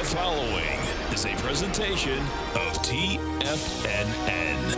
following is a presentation of TFNN.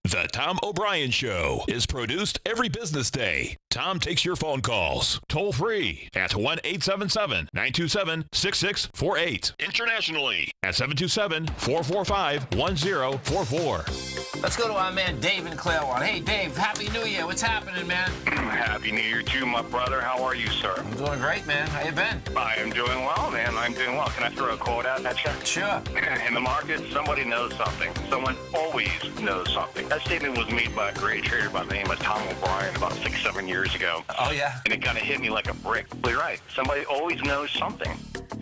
The Tom O'Brien Show is produced every business day. Tom takes your phone calls toll free at 1-877-927-6648. Internationally at 727-445-1044. Let's go to our man Dave in Claremont. Hey, Dave, Happy New Year. What's happening, man? Happy New Year to you, my brother. How are you, sir? I'm doing great, man. How you been? I am doing well, man. I'm doing well. Can I throw a quote out at you? Sure. In the market, somebody knows something. Someone always knows something. That statement was made by a great trader by the name of Tom O'Brien about 6-7 years ago. Oh, yeah? And it kind of hit me like a brick. But you're right. Somebody always knows something.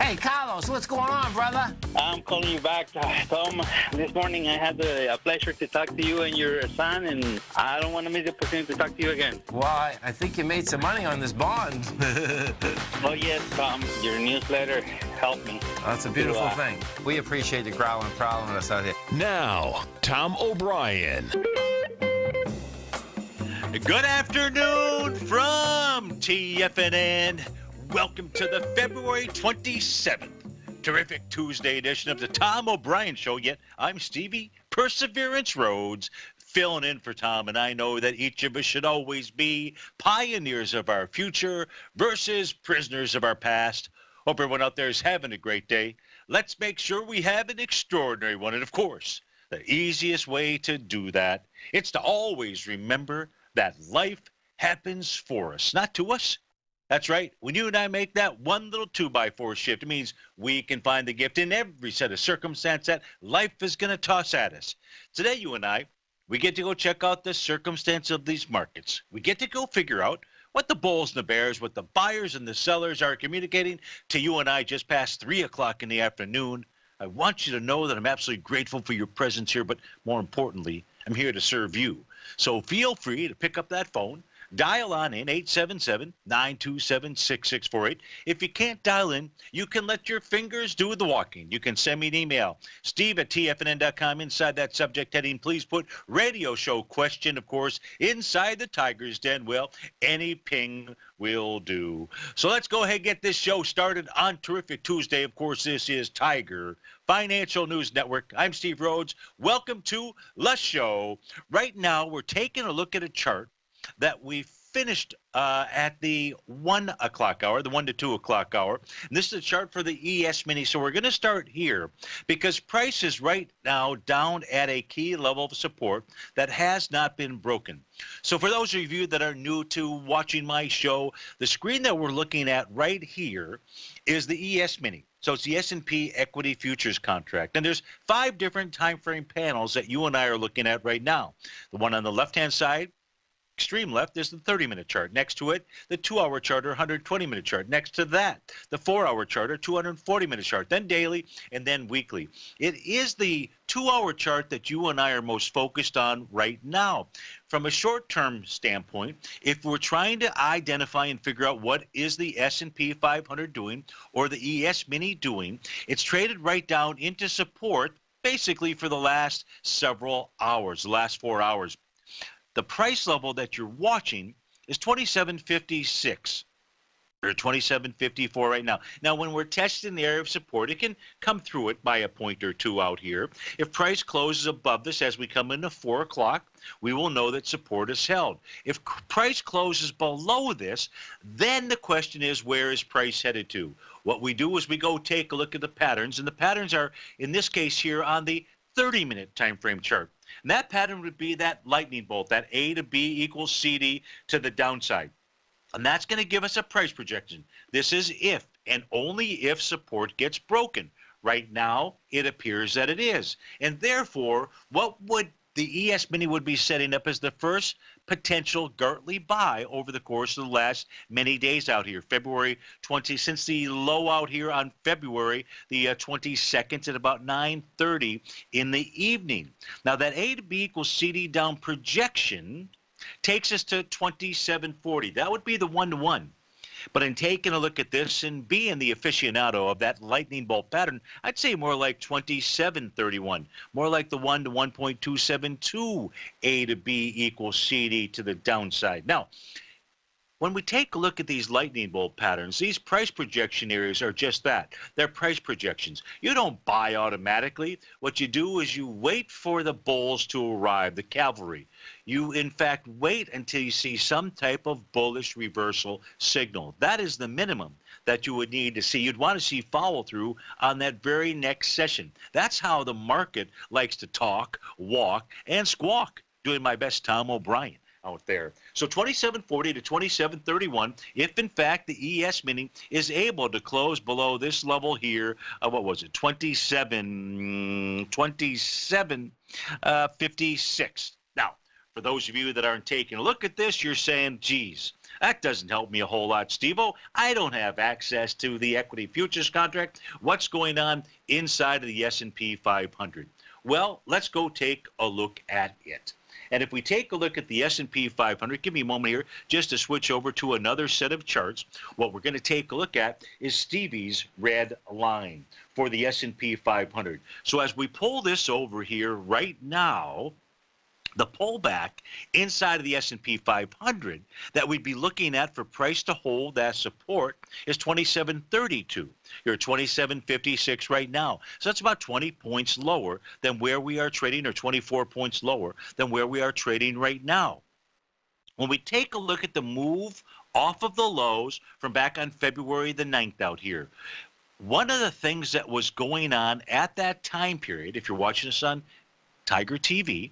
Hey, Carlos, what's going on, brother? I'm calling you back, Tom. This morning I had the pleasure to talk to you and your son, and I don't want to miss the opportunity to talk to you again. Well, I think you made some money on this bond. Oh, yes, Tom. Your newsletter helped me. That's a beautiful thing. We appreciate you growling and prowling with us out here. Now, Tom O'Brien. Good afternoon from TFNN. Welcome to the February 27th terrific Tuesday edition of the Tom O'Brien Show. Yet I'm Stevie Perseverance Rhodes, filling in for Tom, and I know that each of us should always be pioneers of our future versus prisoners of our past. Hope everyone out there is having a great day. Let's make sure we have an extraordinary one. And of course, the easiest way to do that, it's to always remember that life happens for us, not to us. That's right. When you and I make that one little 2x4 shift, it means we can find the gift in every set of circumstance that life is going to toss at us. Today, you and I, we get to go check out the circumstance of these markets. We get to go figure out what the bulls and the bears, what the buyers and the sellers are communicating to you and I just past 3 o'clock in the afternoon. I want you to know that I'm absolutely grateful for your presence here, but more importantly, I'm here to serve you. So feel free to pick up that phone. Dial on in 877-927-6648. If you can't dial in, you can let your fingers do the walking. You can send me an email, steve@tfnn.com. Inside that subject heading, please put radio show question, of course, inside the Tiger's Den. Well, any ping will do. So let's go ahead and get this show started on Terrific Tuesday. Of course, this is Tiger Financial News Network. I'm Steve Rhodes. Welcome to the show. Right now, we're taking a look at a chart that we finished at the 1 o'clock hour, the 1 to 2 o'clock hour. And this is a chart for the ES Mini. So we're going to start here because price is right now down at a key level of support that has not been broken. So for those of you that are new to watching my show, the screen that we're looking at right here is the ES Mini. So it's the S&P Equity Futures Contract. And there's 5 different time frame panels that you and I are looking at right now. The one on the left-hand side, extreme left, is the 30-minute chart. Next to it, the 2-hour chart or 120-minute chart. Next to that, the 4-hour chart or 240-minute chart, then daily, and then weekly. It is the 2-hour chart that you and I are most focused on right now. From a short-term standpoint, if we're trying to identify and figure out what is the S&P 500 doing or the ES Mini doing, it's traded right down into support basically for the last several hours, the last 4 hours. The price level that you're watching is 27.56 or 27.54 right now. Now, when we're testing the area of support, it can come through it by a point or two out here. If price closes above this as we come into 4 o'clock, we will know that support is held. If price closes below this, then the question is, where is price headed to? What we do is we go take a look at the patterns, and the patterns are, in this case here, on the 30-minute time frame chart. And that pattern would be that lightning bolt, that A to B equals CD to the downside. And that's going to give us a price projection. This is if and only if support gets broken. Right now, it appears that it is. And therefore, what would the ES Mini would be setting up as the first potential Gartley buy over the course of the last many days out here. February 20, since the low out here on February the 22nd at about 9:30 in the evening. Now that A to B equals CD down projection takes us to 27.40. That would be the 1-to-1. But in taking a look at this and being the aficionado of that lightning bolt pattern, I'd say more like 27.31, more like the 1 to 1.272 A to B equals CD to the downside. Now, When we take a look at these lightning bolt patterns, these price projection areas are just that. They're price projections. You don't buy automatically. What you do is you wait for the bulls to arrive, the cavalry. You, in fact, wait until you see some type of bullish reversal signal. That is the minimum that you would need to see. You'd want to see follow through on that very next session. That's how the market likes to talk, walk, and squawk. Doing my best, Tom O'Brien out there. So 27.40 to 27.31, if in fact the ES mini is able to close below this level here, what was it, 27.56. Now, for those of you that aren't taking a look at this, you're saying, geez, that doesn't help me a whole lot, Steve-O. I don't have access to the equity futures contract. What's going on inside of the S&P 500? Well, let's go take a look at it. And if we take a look at the S&P 500, give me a moment here just to switch over to another set of charts. What we're going to take a look at is Stevie's red line for the S&P 500. So as we pull this over here right now, the pullback inside of the S&P 500 that we'd be looking at for price to hold that support is 27.32. You're at 27.56 right now. So that's about 20 points lower than where we are trading, or 24 points lower than where we are trading right now. When we take a look at the move off of the lows from back on February the 9th out here, one of the things that was going on at that time period, if you're watching this on Tiger TV,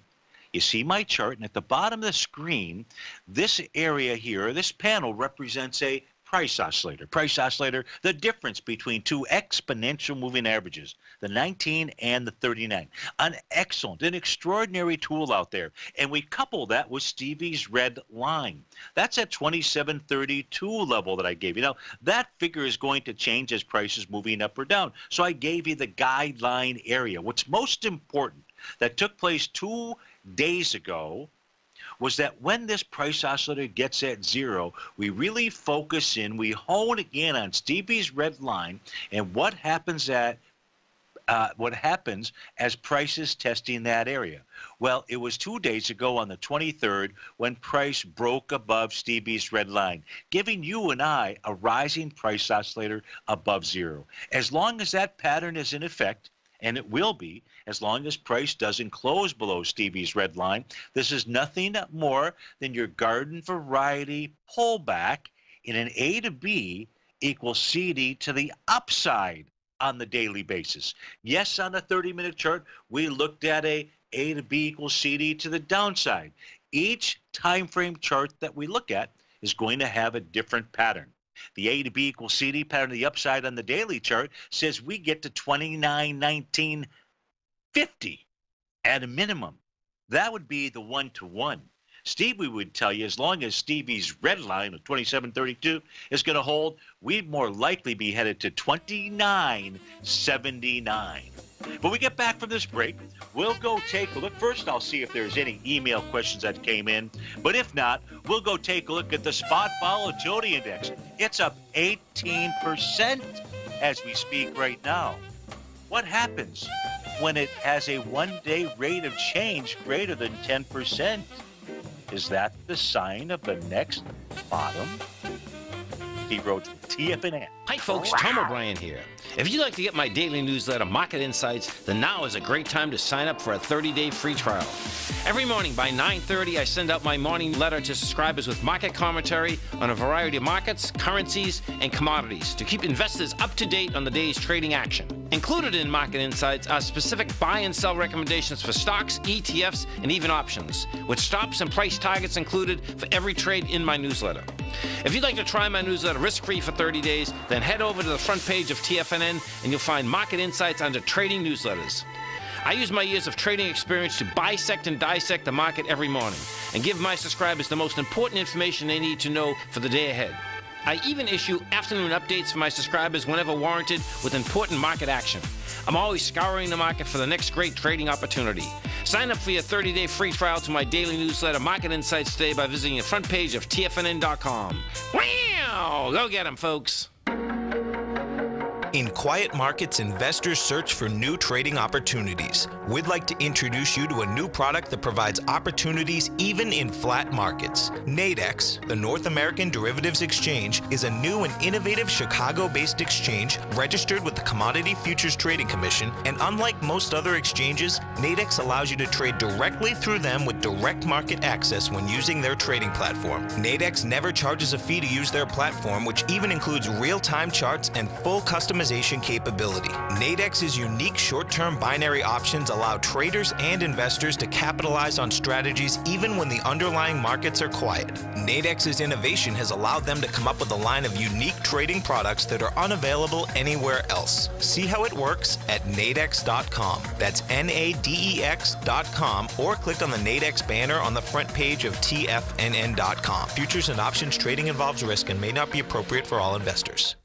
you see my chart, and at the bottom of the screen, this area here, this panel represents a price oscillator. Price oscillator, the difference between two exponential moving averages, the 19 and the 39. An excellent, an extraordinary tool out there. And we couple that with Stevie's red line. That's at 27.32 level that I gave you. Now, that figure is going to change as price is moving up or down. So I gave you the guideline area. What's most important that took place 2 days ago was that when this price oscillator gets at zero, we really focus in, we hone again on Stevie's red line and what happens as prices testing that area. Well, it was 2 days ago on the 23rd when price broke above Stevie's red line, giving you and I a rising price oscillator above zero. As long as that pattern is in effect, and it will be, as long as price doesn't close below Stevie's red line, this is nothing more than your garden variety pullback in an A to B equals CD to the upside on the daily basis. Yes, on the 30-minute chart, we looked at a to B equals CD to the downside. Each time frame chart that we look at is going to have a different pattern. The A to B equals CD pattern of the upside on the daily chart says we get to 29.1950 at a minimum. That would be the one-to-one. Stevie would tell you as long as Stevie's red line of 27.32 is going to hold, we'd more likely be headed to 29.79. When we get back from this break, we'll go take a look. First, I'll see if there's any email questions that came in. But if not, we'll go take a look at the spot volatility index. It's up 18% as we speak right now. What happens when it has a one-day rate of change greater than 10%? Is that the sign of the next bottom? He wrote TFNN. Hi folks, Tom O'Brien here. If you'd like to get my daily newsletter, Market Insights, then now is a great time to sign up for a 30-day free trial. Every morning by 9:30, I send out my morning letter to subscribers with market commentary on a variety of markets, currencies, and commodities to keep investors up to date on the day's trading action. Included in Market Insights are specific buy and sell recommendations for stocks, ETFs, and even options, with stops and price targets included for every trade in my newsletter. If you'd like to try my newsletter risk-free for 30 days, then head over to the front page of TFNN and you'll find Market Insights under Trading Newsletters. I use my years of trading experience to bisect and dissect the market every morning and give my subscribers the most important information they need to know for the day ahead. I even issue afternoon updates for my subscribers whenever warranted with important market action. I'm always scouring the market for the next great trading opportunity. Sign up for your 30-day free trial to my daily newsletter, Market Insights, today by visiting the front page of TFNN.com. Wow! Go get 'em, folks. In quiet markets, investors search for new trading opportunities. We'd like to introduce you to a new product that provides opportunities even in flat markets. Nadex, the North American Derivatives Exchange, is a new and innovative Chicago-based exchange registered with the Commodity Futures Trading Commission, and unlike most other exchanges, Nadex allows you to trade directly through them with direct market access when using their trading platform. Nadex never charges a fee to use their platform, which even includes real-time charts and full customization capability. Nadex's unique short-term binary options allow traders and investors to capitalize on strategies even when the underlying markets are quiet. Nadex's innovation has allowed them to come up with a line of unique trading products that are unavailable anywhere else. See how it works at nadex.com. That's NADEX.com, or click on the Nadex banner on the front page of TFNN.com. Futures and options trading involves risk and may not be appropriate for all investors.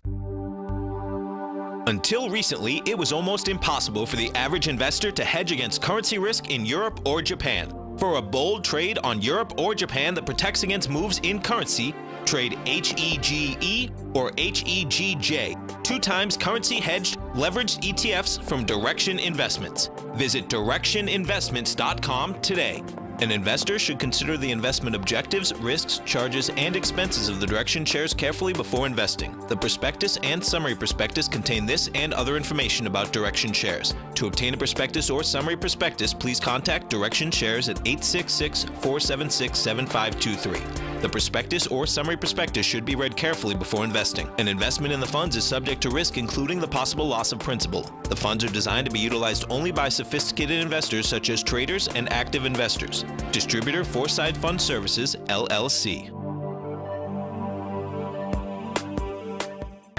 Until recently, it was almost impossible for the average investor to hedge against currency risk in Europe or Japan. For a bold trade on Europe or Japan that protects against moves in currency, trade HEGE or HEGJ, 2 times currency hedged leveraged ETFs from Direction Investments. Visit directioninvestments.com today. An investor should consider the investment objectives, risks, charges, and expenses of the Direction shares carefully before investing. The prospectus and summary prospectus contain this and other information about Direction shares. To obtain a prospectus or summary prospectus, please contact Direction shares at 866-476-7523. The prospectus or summary prospectus should be read carefully before investing. An investment in the funds is subject to risk, including the possible loss of principal. The funds are designed to be utilized only by sophisticated investors such as traders and active investors. Distributor Foreside Fund Services, LLC.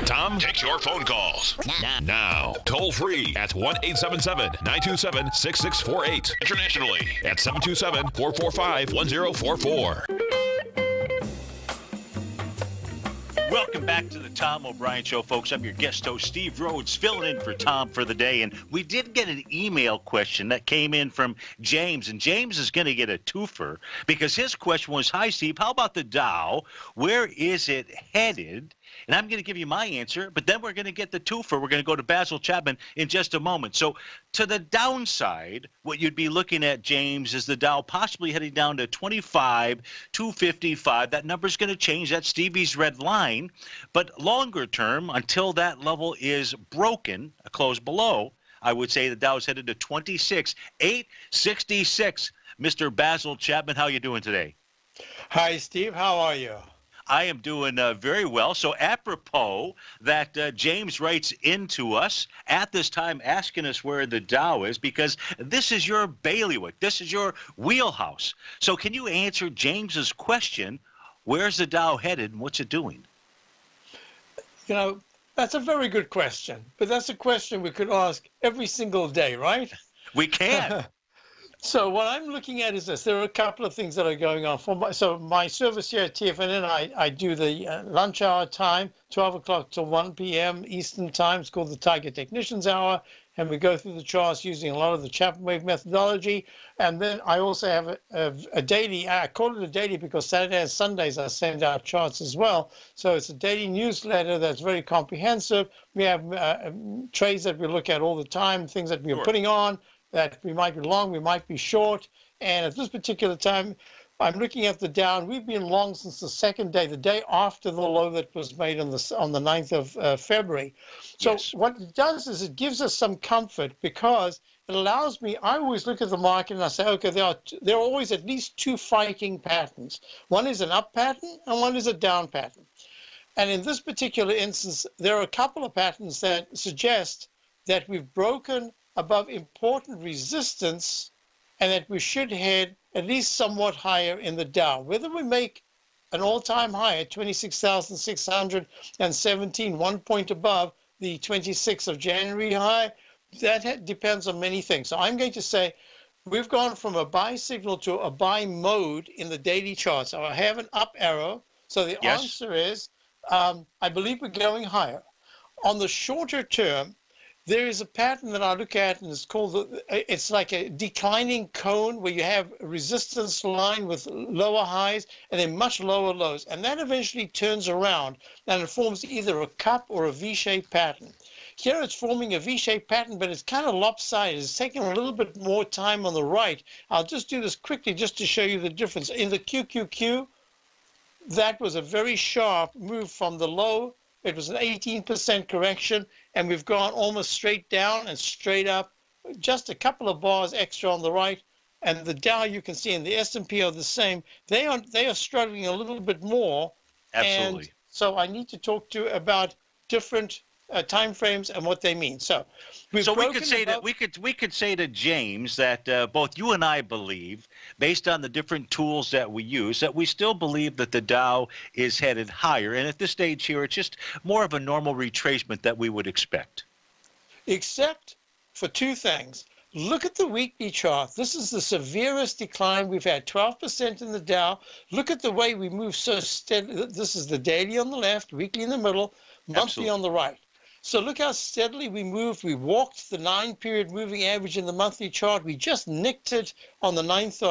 Tom takes your phone calls now. Toll free at 1-877-927-6648. Internationally at 727-445-1044. Welcome back to the Tom O'Brien Show, folks. I'm your guest host, Steve Rhodes, filling in for Tom for the day. And we did get an email question that came in from James. And James is going to get a twofer because his question was, hi, Steve, how about the Dow? Where is it headed? And I'm going to give you my answer, but then we're going to get the twofer. We're going to go to Basil Chapman in just a moment. So to the downside, what you'd be looking at, James, is the Dow possibly heading down to 25,255. That number's going to change. That's Stevie's red line. But longer term, until that level is broken, a close below, I would say the Dow is headed to 26,866. Mr. Basil Chapman, how are you doing today? Hi, Steve. How are you? I am doing very well. So apropos that James writes into us at this time asking us where the Dow is, because this is your bailiwick. This is your wheelhouse. So can you answer James's question, where's the Dow headed and what's it doing? You know, that's a very good question, but that's a question we could ask every single day, right? We can. So what I'm looking at is this. There are a couple of things that are going on. So my service here at TFNN, I do the lunch hour time, 12 o'clock to 1 p.m. Eastern time. It's called the Tiger Technicians Hour. And we go through the charts using a lot of the Chapman Wave methodology. And then I also have a daily, I call it a daily because Saturday and Sundays I send out charts as well. So it's a daily newsletter that's very comprehensive. We have trades that we look at all the time, things that we are putting on, that we might be long, we might be short. And at this particular time, I'm looking at the Dow. We've been long since the second day, the day after the low that was made on the 9th of February. So what it does is it gives us some comfort because it allows me, I always look at the market and I say, okay, there are always at least 2 fighting patterns. One is an up pattern and one is a down pattern. And in this particular instance, there are a couple of patterns that suggest that we've broken above important resistance and that we should head at least somewhat higher in the Dow. Whether we make an all-time high at 26,617, 1 point above the 26th of January high, that depends on many things. So I'm going to say we've gone from a buy signal to a buy mode in the daily chart. So I have an up arrow. So the answer is I believe we're going higher. On the shorter term, there is a pattern that I look at, and it's called, it's like a declining cone where you have a resistance line with lower highs and then much lower lows. And that eventually turns around and it forms either a cup or a V-shaped pattern. Here it's forming a V-shaped pattern, but it's kind of lopsided. It's taking a little bit more time on the right. I'll just do this quickly just to show you the difference. In the QQQ, that was a very sharp move from the low. It was an 18% correction, and we've gone almost straight down and straight up, just a couple of bars extra on the right. And the Dow, you can see, and the S&P are the same. They are struggling a little bit more. Absolutely. And so I need to talk to you about different time frames and what they mean. So we could say that we could say to James that both you and I believe, based on the different tools that we use, that we still believe that the Dow is headed higher. And at this stage here, it's just more of a normal retracement that we would expect. Except for two things. Look at the weekly chart. This is the severest decline. We've had 12% in the Dow. Look at the way we move so steadily. This is the daily on the left, weekly in the middle, monthly on the right. So look how steadily we moved. We walked the 9-period moving average in the monthly chart. We just nicked it on the 9th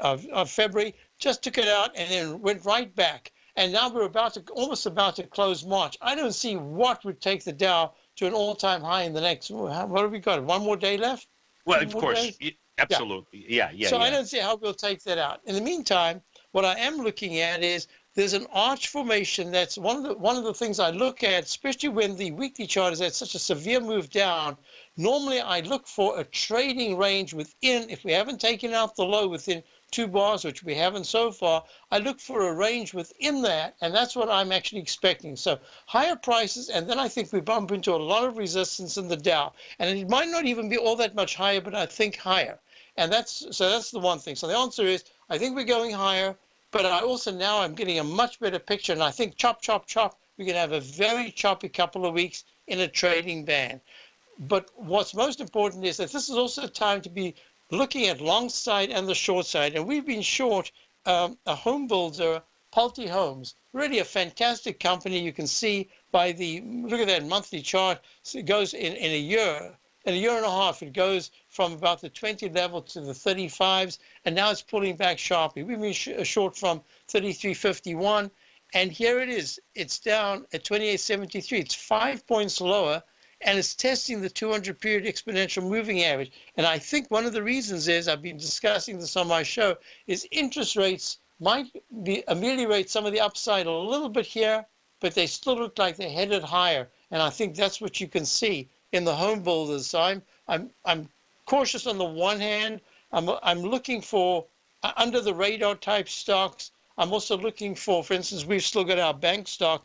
of February, just took it out and then went right back. And now we're almost about to close March. I don't see what would take the Dow to an all-time high in the next, what have we got, one more day left? Well, of course, absolutely. Yeah. So I don't see how we'll take that out. In the meantime, what I am looking at is there's an arch formation. That's one of the things I look at, especially when the weekly chart is at such a severe move down. Normally, I look for a trading range within, if we haven't taken out the low within 2 bars, which we haven't so far, I look for a range within that, and that's what I'm actually expecting. So higher prices, and then I think we bump into a lot of resistance in the Dow. And it might not even be all that much higher, but I think higher. And that's the one thing. So the answer is, I think we're going higher, but I also now I'm getting a much better picture, and I think chop, chop, chop, we can have a very choppy couple of weeks in a trading band. But what's most important is that this is also a time to be looking at long side and the short side. And we've been short a home builder, Pulte Homes, really a fantastic company. You can see by look at that monthly chart. So it goes in a year and a half, it goes from about the 20 level to the 35s, and now it's pulling back sharply. We've been short from 33.51, and here it is. It's down at 28.73. It's 5 points lower, and it's testing the 200-period exponential moving average. And I think one of the reasons is, I've been discussing this on my show, is interest rates might ameliorate some of the upside a little bit here, but they still look like they're headed higher. And I think that's what you can see in the home builders. So I'm cautious on the one hand. I'm looking for under the radar type stocks. I'm also looking for instance, we've still got our bank stock.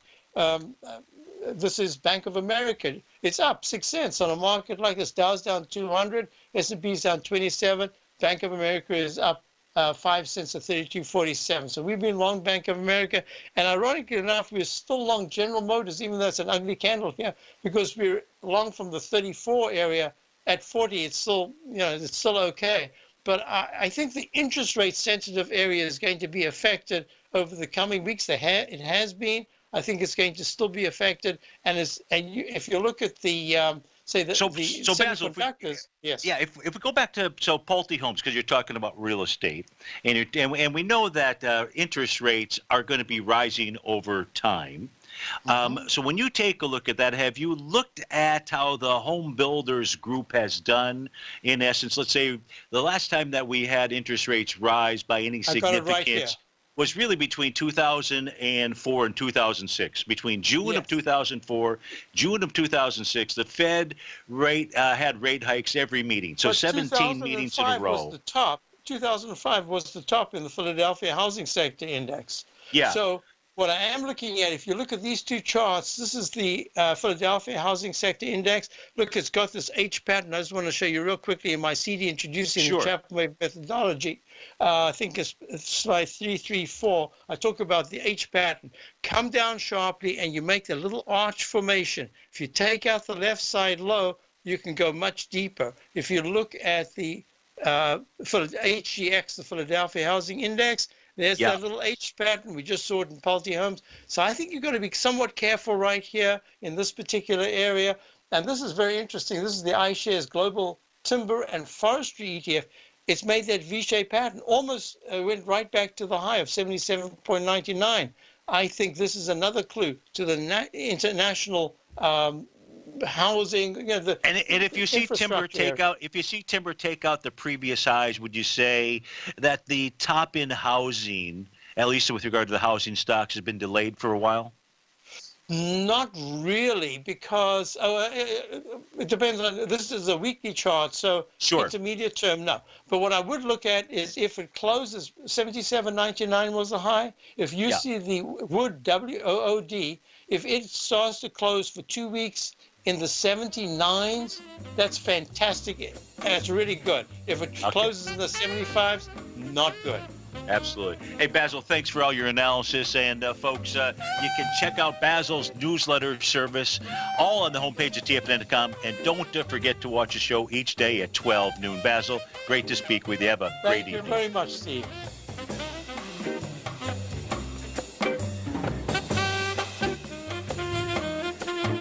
This is Bank of America. It's up 6 cents on a market like this. Dow's down 200, S&P's down 27. Bank of America is up 5 cents at 32.47. So we've been long Bank of America, and ironically enough, we're still long General Motors, even though it's an ugly candle here, because we're long from the 34 area at 40. It's still, it's still okay. But I think the interest rate sensitive area is going to be affected over the coming weeks. It has been. I think it's going to still be affected. And if you look at the semiconductors, yes. Yeah, if we go back to Pulte Homes, because you're talking about real estate, and we know that interest rates are going to be rising over time. So when you take a look at that, have you looked at how the home builders group has done? In essence, let's say the last time that we had interest rates rise by any significance was really between 2004 and 2006. Between June of 2004, June of 2006, the Fed had rate hikes every meeting. So 17 meetings in a row. Was the top. 2005 was the top in the Philadelphia Housing Sector Index. Yeah. So what I am looking at, if you look at these two charts, this is the Philadelphia Housing Sector Index. Look, it's got this H pattern. I just want to show you real quickly in my CD introducing the Chapman Wave methodology. I think it's slide 334. I talk about the H pattern. Come down sharply, and you make the little arch formation. If you take out the left side low, you can go much deeper. If you look at the HGX, the Philadelphia Housing Index, there's that little H pattern. We just saw it in Pulte Homes. So I think you've got to be somewhat careful right here in this particular area. And this is very interesting. This is the iShares Global Timber and Forestry ETF. It's made that V-shaped pattern. Almost went right back to the high of 77.99. I think this is another clue to the international housing. And if you see timber take out, the previous highs, would you say that the top in housing, at least with regard to the housing stocks, has been delayed for a while? Not really, because it depends on, this is a weekly chart, so intermediate term, no. But what I would look at is if it closes, 77.99 was the high. If you see the wood, WOOD, if it starts to close for 2 weeks in the 79s, that's fantastic. That's really good. If it closes in the 75s, not good. Absolutely. Hey, Basil, thanks for all your analysis. And, folks, you can check out Basil's newsletter service all on the homepage of TFNN.com. And don't forget to watch the show each day at 12 noon. Basil, great to speak with you. Have a great evening. Thank you very much, Steve.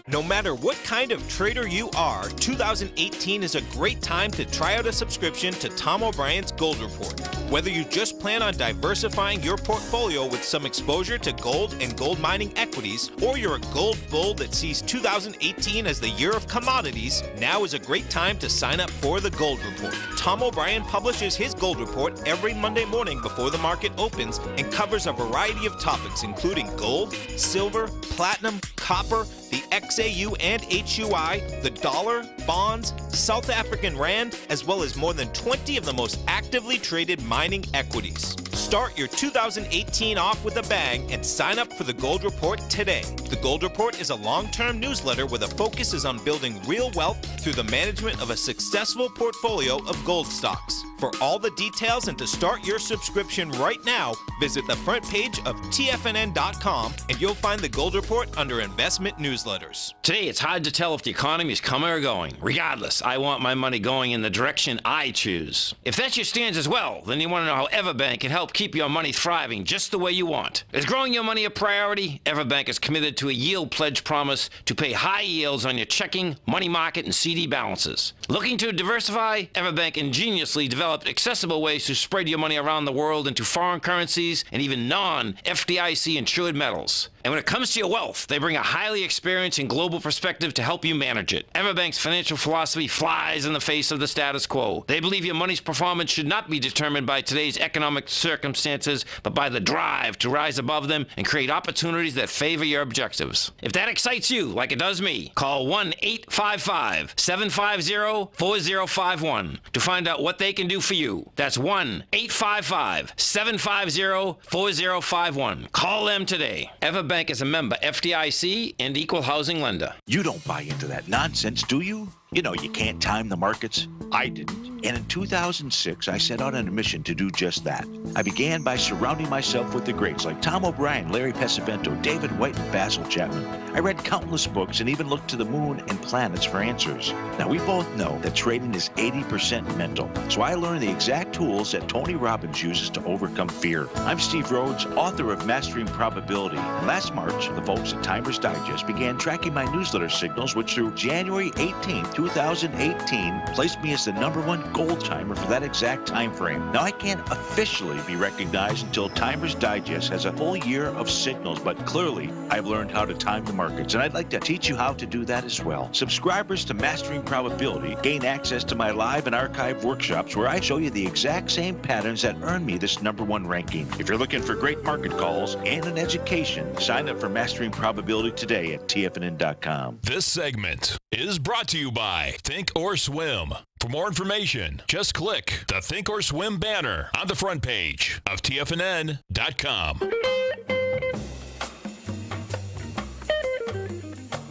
No matter what kind of trader you are, 2018 is a great time to try out a subscription to Tom O'Brien's Gold Report. Whether you just plan on diversifying your portfolio with some exposure to gold and gold mining equities, or you're a gold bull that sees 2018 as the year of commodities, now is a great time to sign up for the Gold Report. Tom O'Brien publishes his Gold Report every Monday morning before the market opens and covers a variety of topics including gold, silver, platinum, copper, the XAU and HUI, the dollar, bonds, South African rand, as well as more than 20 of the most actively traded mining equities. Start your 2018 off with a bang and sign up for the Gold Report today. The Gold Report is a long-term newsletter where the focus is on building real wealth through the management of a successful portfolio of gold stocks. For all the details and to start your subscription right now, visit the front page of TFNN.com and you'll find the Gold Report under Investment Newsletters. Today, it's hard to tell if the economy is coming or going. Regardless, I want my money going in the direction I choose. If that's your stance as well, then you want to know how Everbank can help keep your money thriving just the way you want. Is growing your money a priority? Everbank is committed to a yield pledge promise to pay high yields on your checking, money market, and CD balances. Looking to diversify? Everbank ingeniously developed accessible ways to spread your money around the world into foreign currencies and even non-FDIC insured metals. And when it comes to your wealth, they bring a highly experienced and global perspective to help you manage it. Everbank's financial philosophy flies in the face of the status quo. They believe your money's performance should not be determined by today's economic circumstances, but by the drive to rise above them and create opportunities that favor your objectives. If that excites you, like it does me, call 1-855-750-4051 to find out what they can do for you. That's 1-855-750-4051. Call them today. Everbank is a member FDIC and equal housing lender. You don't buy into that nonsense, do you? You know you can't time the markets. I didn't. And in 2006, I set out on a mission to do just that. I began by surrounding myself with the greats like Tom O'Brien, Larry Pesavento, David White, and Basil Chapman. I read countless books and even looked to the moon and planets for answers. Now, we both know that trading is 80% mental, so I learned the exact tools that Tony Robbins uses to overcome fear. I'm Steve Rhodes, author of Mastering Probability. And last March, the folks at Timers Digest began tracking my newsletter signals, which through January 18th, 2018, placed me as the #1 gold timer for that exact time frame. Now, I can't officially be recognized until Timers Digest has a full year of signals, but clearly I've learned how to time the markets, and I'd like to teach you how to do that as well. Subscribers to Mastering Probability gain access to my live and archive workshops where I show you the exact same patterns that earn me this #1 ranking. If you're looking for great market calls and an education, sign up for Mastering Probability today at TFNN.com. This segment is brought to you by Think or Swim. For more information, just click the Think or Swim banner on the front page of TFNN.com.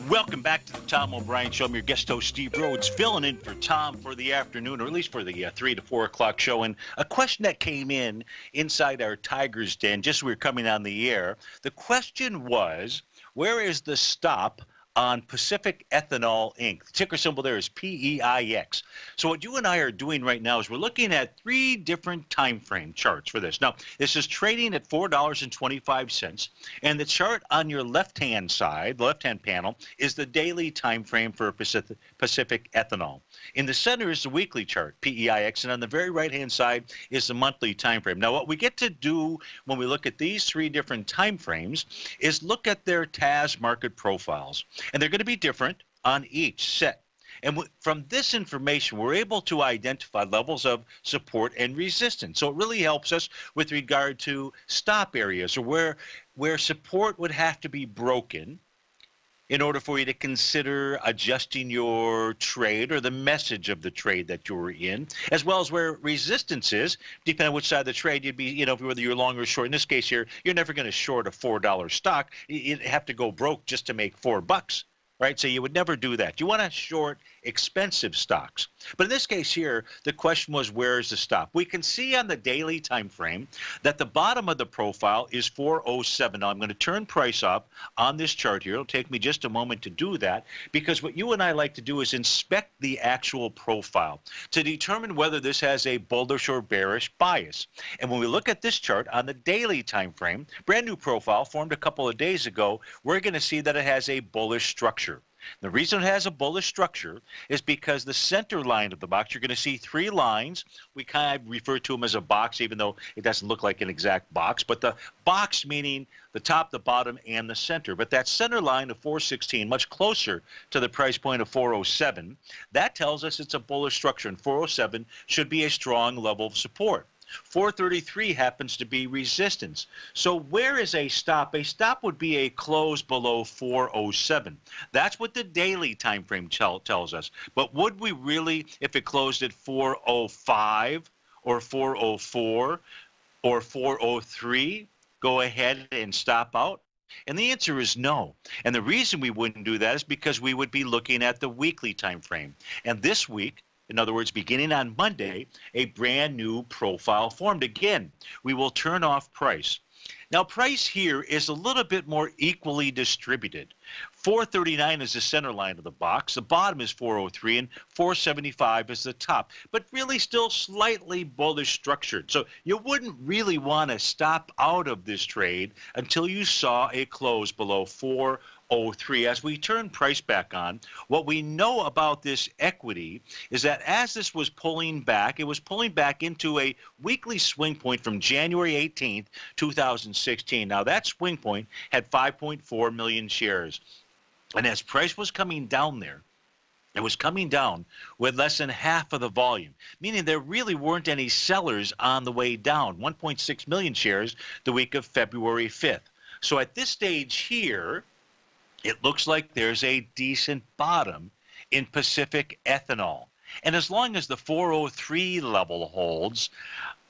Welcome back to the Tom O'Brien Show. I'm your guest host, Steve Rhodes, filling in for Tom for the afternoon, or at least for the 3 to 4 o'clock show. And a question that came in inside our Tiger's Den just as we were coming on the air. The question was, where is the stop on Pacific Ethanol Inc. The ticker symbol there is PEIX. So what you and I are doing right now is we're looking at 3 different time frame charts for this. Now, this is trading at $4.25, and the chart on your left-hand side, the left-hand panel, is the daily time frame for Pacific Ethanol. In the center is the weekly chart, PEIX, and on the very right-hand side is the monthly time frame. Now, what we get to do when we look at these 3 different time frames is look at their TAS market profiles. And they're going to be different on each set. And from this information, we're able to identify levels of support and resistance. So it really helps us with regard to stop areas, or where support would have to be broken in order for you to consider adjusting your trade or the message of the trade that you're in, as well as where resistance is, depending on which side of the trade you'd be, you know, whether you're long or short. In this case here, you're never going to short a $4 stock. You'd have to go broke just to make $4, right? So you would never do that. You want to short expensive stocks. But in this case here, the question was, where is the stop? We can see on the daily time frame that the bottom of the profile is 407. Now I'm going to turn price up on this chart here. It'll take me just a moment to do that, because what you and I like to do is inspect the actual profile to determine whether this has a bullish or bearish bias. And when we look at this chart on the daily time frame, brand new profile formed a couple of days ago, we're going to see that it has a bullish structure. The reason it has a bullish structure is because the center line of the box, you're going to see three lines. We kind of refer to them as a box, even though it doesn't look like an exact box. But the box meaning the top, the bottom, and the center. But that center line of 416, much closer to the price point of 407, that tells us it's a bullish structure. And 407 should be a strong level of support. 433 happens to be resistance. So where is a stop? A stop would be a close below 407. That's what the daily time frame tells us. But would we really, if it closed at 405 or 404 or 403, go ahead and stop out? And the answer is no. And the reason we wouldn't do that is because we would be looking at the weekly time frame. And this week, in other words, beginning on Monday, a brand new profile formed. Again, we will turn off price. Now, price here is a little bit more equally distributed. 439 is the center line of the box. The bottom is 403, and 475 is the top, but really still slightly bullish structured. So you wouldn't really want to stop out of this trade until you saw a close below 403. As we turn price back on, what we know about this equity is that as this was pulling back, it was pulling back into a weekly swing point from January 18th, 2016. Now that swing point had 5.4 million shares. And as price was coming down there, it was coming down with less than half of the volume, meaning there really weren't any sellers on the way down, 1.6 million shares the week of February 5th. So at this stage here, it looks like there's a decent bottom in Pacific ethanol. And as long as the 403 level holds,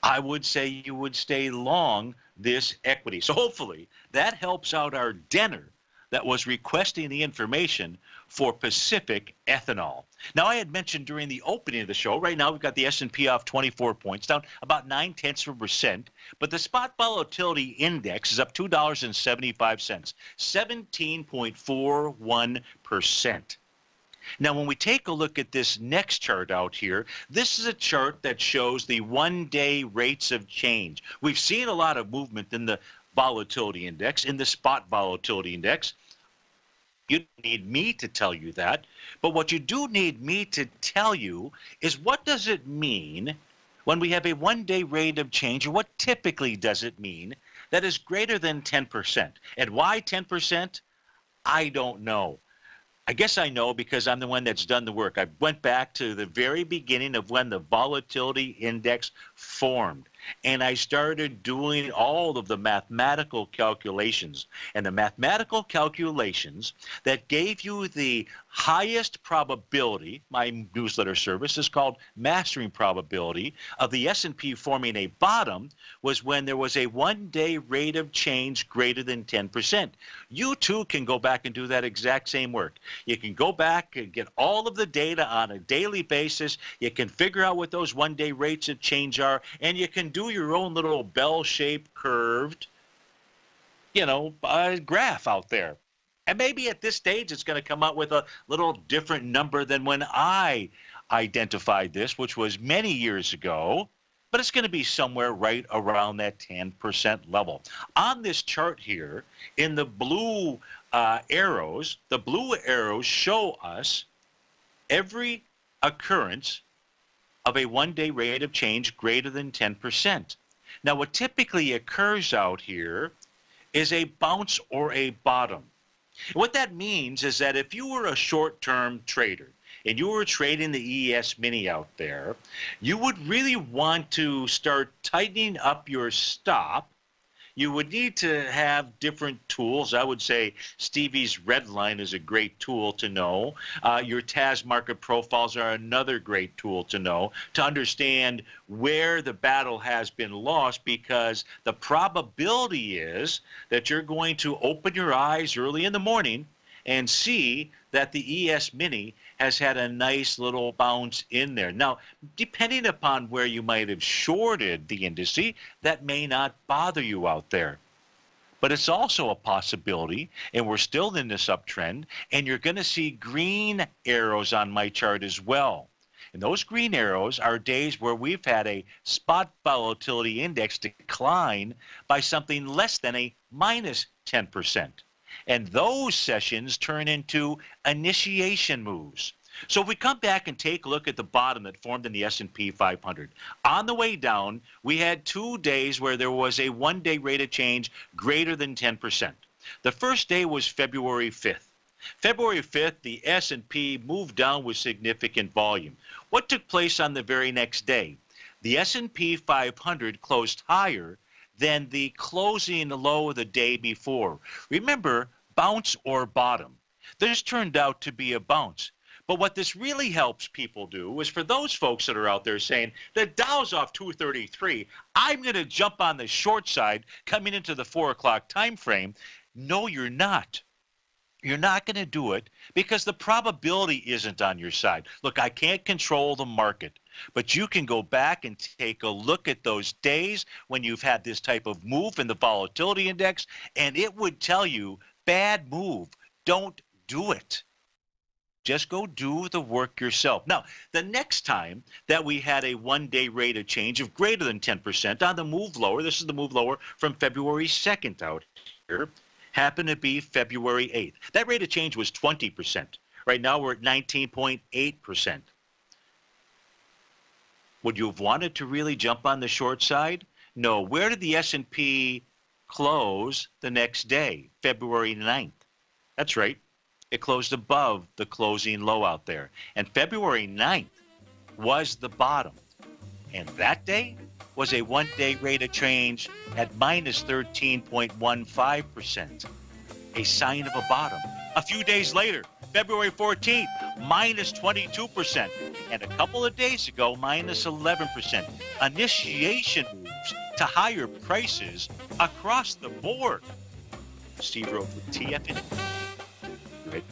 I would say you would stay long this equity. So hopefully that helps out our Denner that was requesting the information for Pacific ethanol. Now, I had mentioned during the opening of the show, right now we've got the S&P off 24 points, down about 0.9%, but the spot volatility index is up $2.75, 17.41%. Now, when we take a look at this next chart out here, this is a chart that shows the one-day rates of change. We've seen a lot of movement in the volatility index, in the spot volatility index. You don't need me to tell you that, but what you do need me to tell you is, what does it mean when we have a one-day rate of change, or what typically does it mean that is greater than 10%? And why 10%? I don't know. I guess I know because I'm the one that's done the work. I went back to the very beginning of when the volatility index formed, and I started doing all of the mathematical calculations. And the mathematical calculations that gave you the highest probability, my newsletter service is called Mastering Probability, of the S&P forming a bottom, was when there was a one-day rate of change greater than 10%. You too can go back and do that exact same work. You can go back and get all of the data on a daily basis. You can figure out what those one-day rates of change are, and you can do your own little bell-shaped curved, graph out there. And maybe at this stage it's going to come out with a little different number than when I identified this, which was many years ago, but it's going to be somewhere right around that 10% level. On this chart here, in the blue arrows, the blue arrows show us every occurrence of a one-day rate of change greater than 10%. Now, what typically occurs out here is a bounce or a bottom. What that means is that if you were a short-term trader and you were trading the ES Mini out there, you would really want to start tightening up your stop. You would need to have different tools. I would say Stevie's red line is a great tool to know. Your TAS market profiles are another great tool to know, to understand where the battle has been lost, because the probability is that you're going to open your eyes early in the morning and see that the ES Mini has had a nice little bounce in there. Now, depending upon where you might have shorted the indice, that may not bother you out there. But it's also a possibility, and we're still in this uptrend, and you're going to see green arrows on my chart as well. And those green arrows are days where we've had a spot volatility index decline by something less than a minus 10%. And those sessions turn into initiation moves. So if we come back and take a look at the bottom that formed in the S&P 500, on the way down, we had 2 days where there was a one-day rate of change greater than 10%. The first day was February 5th. February 5th, the S&P moved down with significant volume. What took place on the very next day? The S&P 500 closed higher than the closing low of the day before. Remember, bounce or bottom. This turned out to be a bounce. But what this really helps people do is, for those folks that are out there saying, the Dow's off 233, I'm going to jump on the short side coming into the 4 o'clock time frame. No, you're not. You're not going to do it because the probability isn't on your side. Look, I can't control the market, but you can go back and take a look at those days when you've had this type of move in the volatility index, and it would tell you, bad move, don't do it. Just go do the work yourself. Now, the next time that we had a one-day rate of change of greater than 10% on the move lower, this is the move lower from February 2nd out here, happened to be February 8th. That rate of change was 20%. Right now we're at 19.8%. Would you have wanted to really jump on the short side? No. Where did the S&P close the next day, February 9th? That's right. It closed above the closing low out there. And February 9th was the bottom. And that day was a one-day rate of change at minus 13.15%, a sign of a bottom. A few days later, February 14th, minus 22%, and a couple of days ago, minus 11%. Initiation moves to higher prices across the board. Steve Rhodes with TFNN. Right.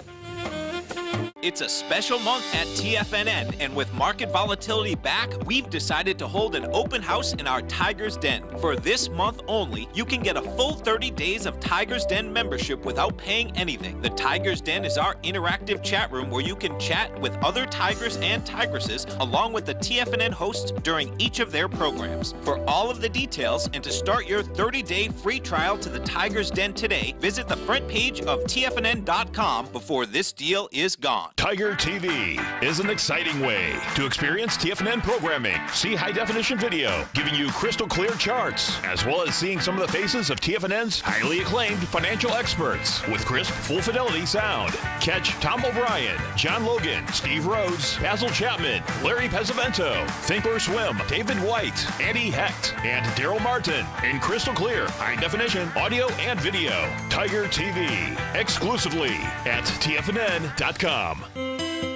It's a special month at TFNN, and with market volatility back, we've decided to hold an open house in our Tiger's Den. For this month only, you can get a full 30 days of Tiger's Den membership without paying anything. The Tiger's Den is our interactive chat room where you can chat with other tigers and tigresses along with the TFNN hosts during each of their programs. For all of the details and to start your 30-day free trial to the Tiger's Den today, visit the front page of TFNN.com before this deal is gone. Tiger TV is an exciting way to experience TFNN programming. See high-definition video, giving you crystal clear charts, as well as seeing some of the faces of TFNN's highly acclaimed financial experts with crisp, full-fidelity sound. Catch Tom O'Brien, John Logan, Steve Rhodes, Basil Chapman, Larry Pesavento, Think or Swim, David White, Andy Hecht, and Daryl Martin in crystal clear, high-definition audio and video. Tiger TV, exclusively at TFNN.com.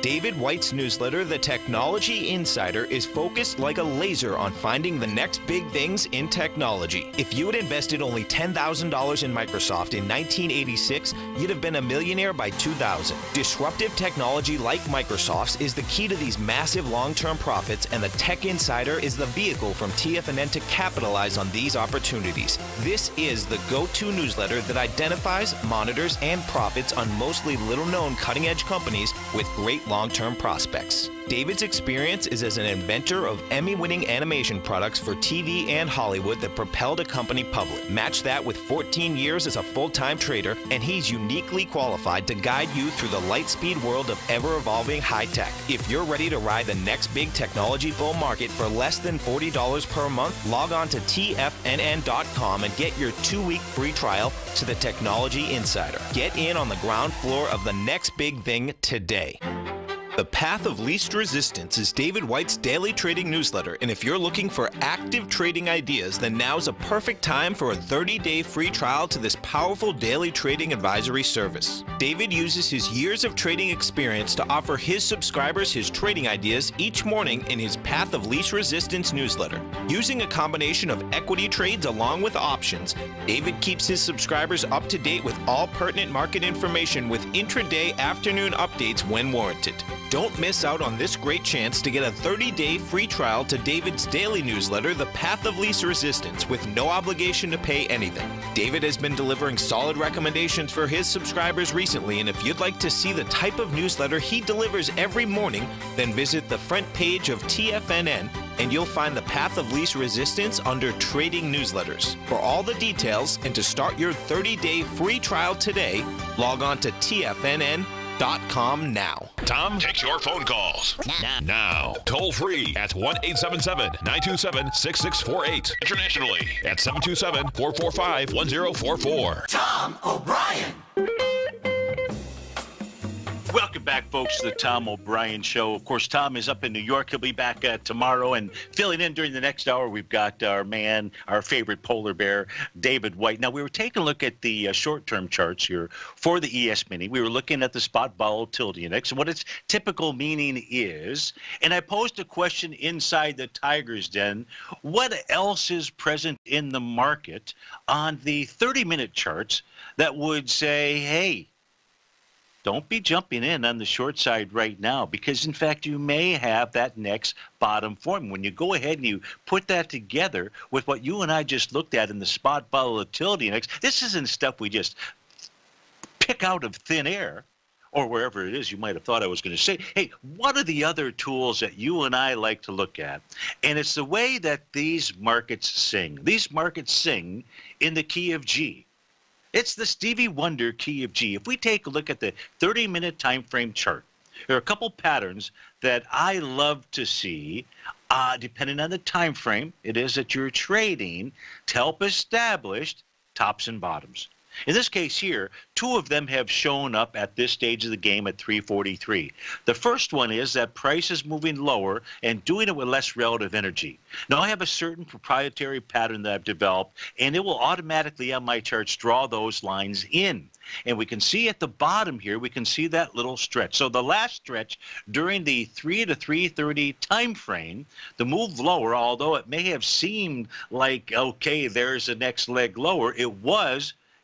David White's newsletter, The Technology Insider, is focused like a laser on finding the next big things in technology. If you had invested only $10,000 in Microsoft in 1986, you'd have been a millionaire by 2000. Disruptive technology like Microsoft's is the key to these massive long-term profits, and the Tech Insider is the vehicle from TFNN to capitalize on these opportunities. This is the go-to newsletter that identifies, monitors, and profits on mostly little-known cutting-edge companies with great long long-term prospects. David's experience is as an inventor of Emmy-winning animation products for TV and Hollywood that propelled a company public. Match that with 14 years as a full-time trader, and he's uniquely qualified to guide you through the light-speed world of ever-evolving high-tech. If you're ready to ride the next big technology bull market for less than $40 per month, log on to TFNN.com and get your 2-week free trial to the Technology Insider. Get in on the ground floor of the next big thing today. The Path of Least Resistance is David White's daily trading newsletter, and if you're looking for active trading ideas, then now's a perfect time for a 30-day free trial to this powerful daily trading advisory service. David uses his years of trading experience to offer his subscribers his trading ideas each morning in his Path of Least Resistance newsletter. Using a combination of equity trades along with options, David keeps his subscribers up to date with all pertinent market information with intraday afternoon updates when warranted. Don't miss out on this great chance to get a 30-day free trial to David's daily newsletter, The Path of Least Resistance, with no obligation to pay anything. David has been delivering solid recommendations for his subscribers recently, and if you'd like to see the type of newsletter he delivers every morning, then visit the front page of TFNN and you'll find The Path of Least Resistance under Trading Newsletters. For all the details and to start your 30-day free trial today, log on to TFNN.com now. Tom takes your phone calls now. Toll free at 1-877-927-6648. Internationally at 727-445-1044. Tom O'Brien. Welcome back, folks, to the Tom O'Brien Show. Of course, Tom is up in New York. He'll be back tomorrow. And filling in during the next hour, we've got our man, our favorite polar bear, David White. Now, we were taking a look at the short-term charts here for the ES Mini. We were looking at the spot volatility index and what its typical meaning is. And I posed a question inside the Tiger's Den. What else is present in the market on the 30-minute charts that would say, hey, don't be jumping in on the short side right now because, in fact, you may have that next bottom form. When you go ahead and you put that together with what you and I just looked at in the spot volatility index, this isn't stuff we just pick out of thin air or wherever it is you might have thought I was going to say. Hey, what are the other tools that you and I like to look at? And it's the way that these markets sing. These markets sing in the key of G. It's the Stevie Wonder key of G. If we take a look at the 30-minute time frame chart, there are a couple patterns that I love to see, depending on the time frame it is that you're trading, to help establish tops and bottoms. In this case here, two of them have shown up at this stage of the game at 343. The first one is that price is moving lower and doing it with less relative energy. Now, I have a certain proprietary pattern that I've developed, and it will automatically on my charts draw those lines in. And we can see at the bottom here, we can see that little stretch. So the last stretch during the 3 to 3:30 time frame, the move lower, although it may have seemed like, okay, there's the next leg lower,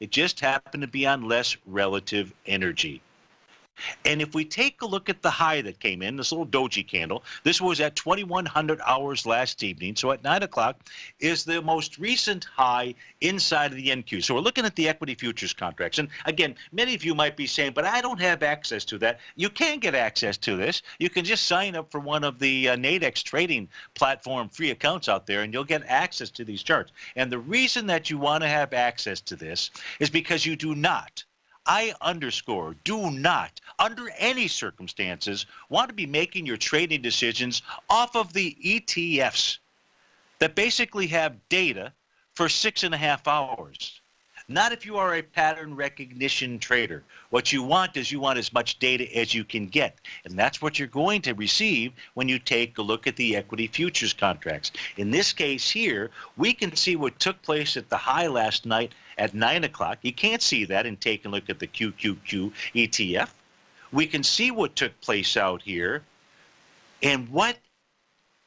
it just happened to be on less relative energy. And if we take a look at the high that came in, this little doji candle, this was at 2100 hours last evening. So at 9 o'clock is the most recent high inside of the NQ. So we're looking at the equity futures contracts. And again, many of you might be saying, but I don't have access to that. You can get access to this. You can just sign up for one of the Nadex trading platform free accounts out there, and you'll get access to these charts. And the reason that you want to have access to this is because you do not, do not, under any circumstances, want to be making your trading decisions off of the ETFs that basically have data for 6.5 hours. Not if you are a pattern recognition trader. What you want is as much data as you can get. And that's what you're going to receive when you take a look at the equity futures contracts. In this case here, we can see what took place at the high last night at 9 o'clock. You can't see that in taking a look at the QQQ ETF. We can see what took place out here. And what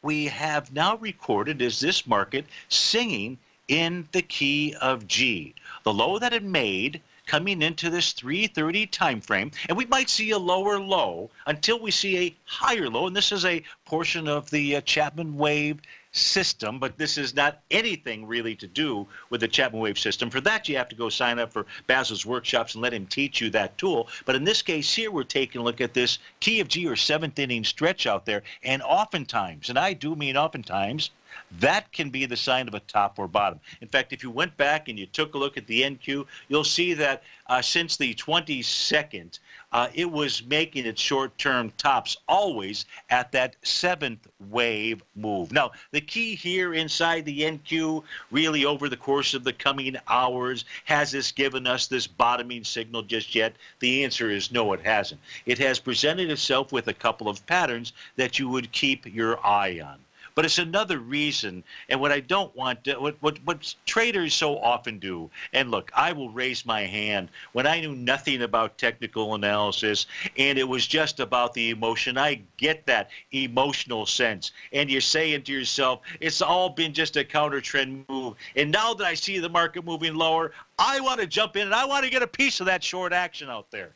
we have now recorded is this market singing in the key of G. The low that it made coming into this 3:30 time frame, and we might see a lower low until we see a higher low, and this is a portion of the Chapman wave system, but this is not anything really to do with the Chapman Wave system. For that, you have to go sign up for Basil's workshops and let him teach you that tool. But in this case here, we're taking a look at this T of G or seventh inning stretch out there. And oftentimes, and I do mean oftentimes, that can be the sign of a top or bottom. In fact, if you went back and you took a look at the NQ, you'll see that since the 22nd, it was making its short-term tops always at that seventh wave move. Now, the key here inside the NQ, really over the course of the coming hours, has this given us this bottoming signal just yet? The answer is no, it hasn't. It has presented itself with a couple of patterns that you would keep your eye on. But it's another reason, and what I don't want to, what traders so often do, and look, I will raise my hand, when I knew nothing about technical analysis and it was just about the emotion, I get that emotional sense. And you're saying to yourself, it's all been just a counter trend move. And now that I see the market moving lower, I want to jump in and I want to get a piece of that short action out there.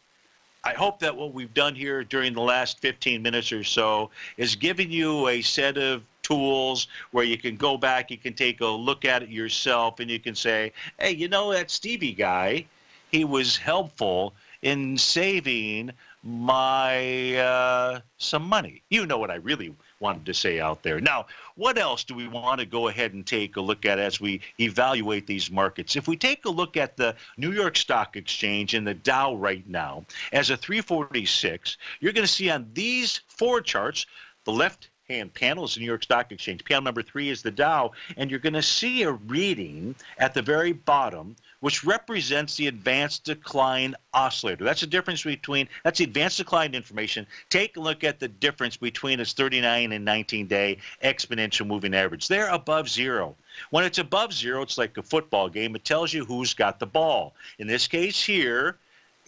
I hope that what we've done here during the last 15 minutes or so is giving you a set of tools where you can go back, you can take a look at it yourself, and you can say, hey, you know, that Stevie guy, he was helpful in saving my some money. You know what I really wanted to say out there. Now, what else do we want to go ahead and take a look at as we evaluate these markets? If we take a look at the New York Stock Exchange and the Dow right now as a 346, you're going to see on these four charts, the left-hand panel is the New York Stock Exchange. Panel number 3 is the Dow, and you're going to see a reading at the very bottom which represents the advanced decline oscillator. That's the difference between, that's the advanced decline information. Take a look at the difference between its 39 and 19-day exponential moving average. They're above zero. When it's above zero, it's like a football game. It tells you who's got the ball. In this case here,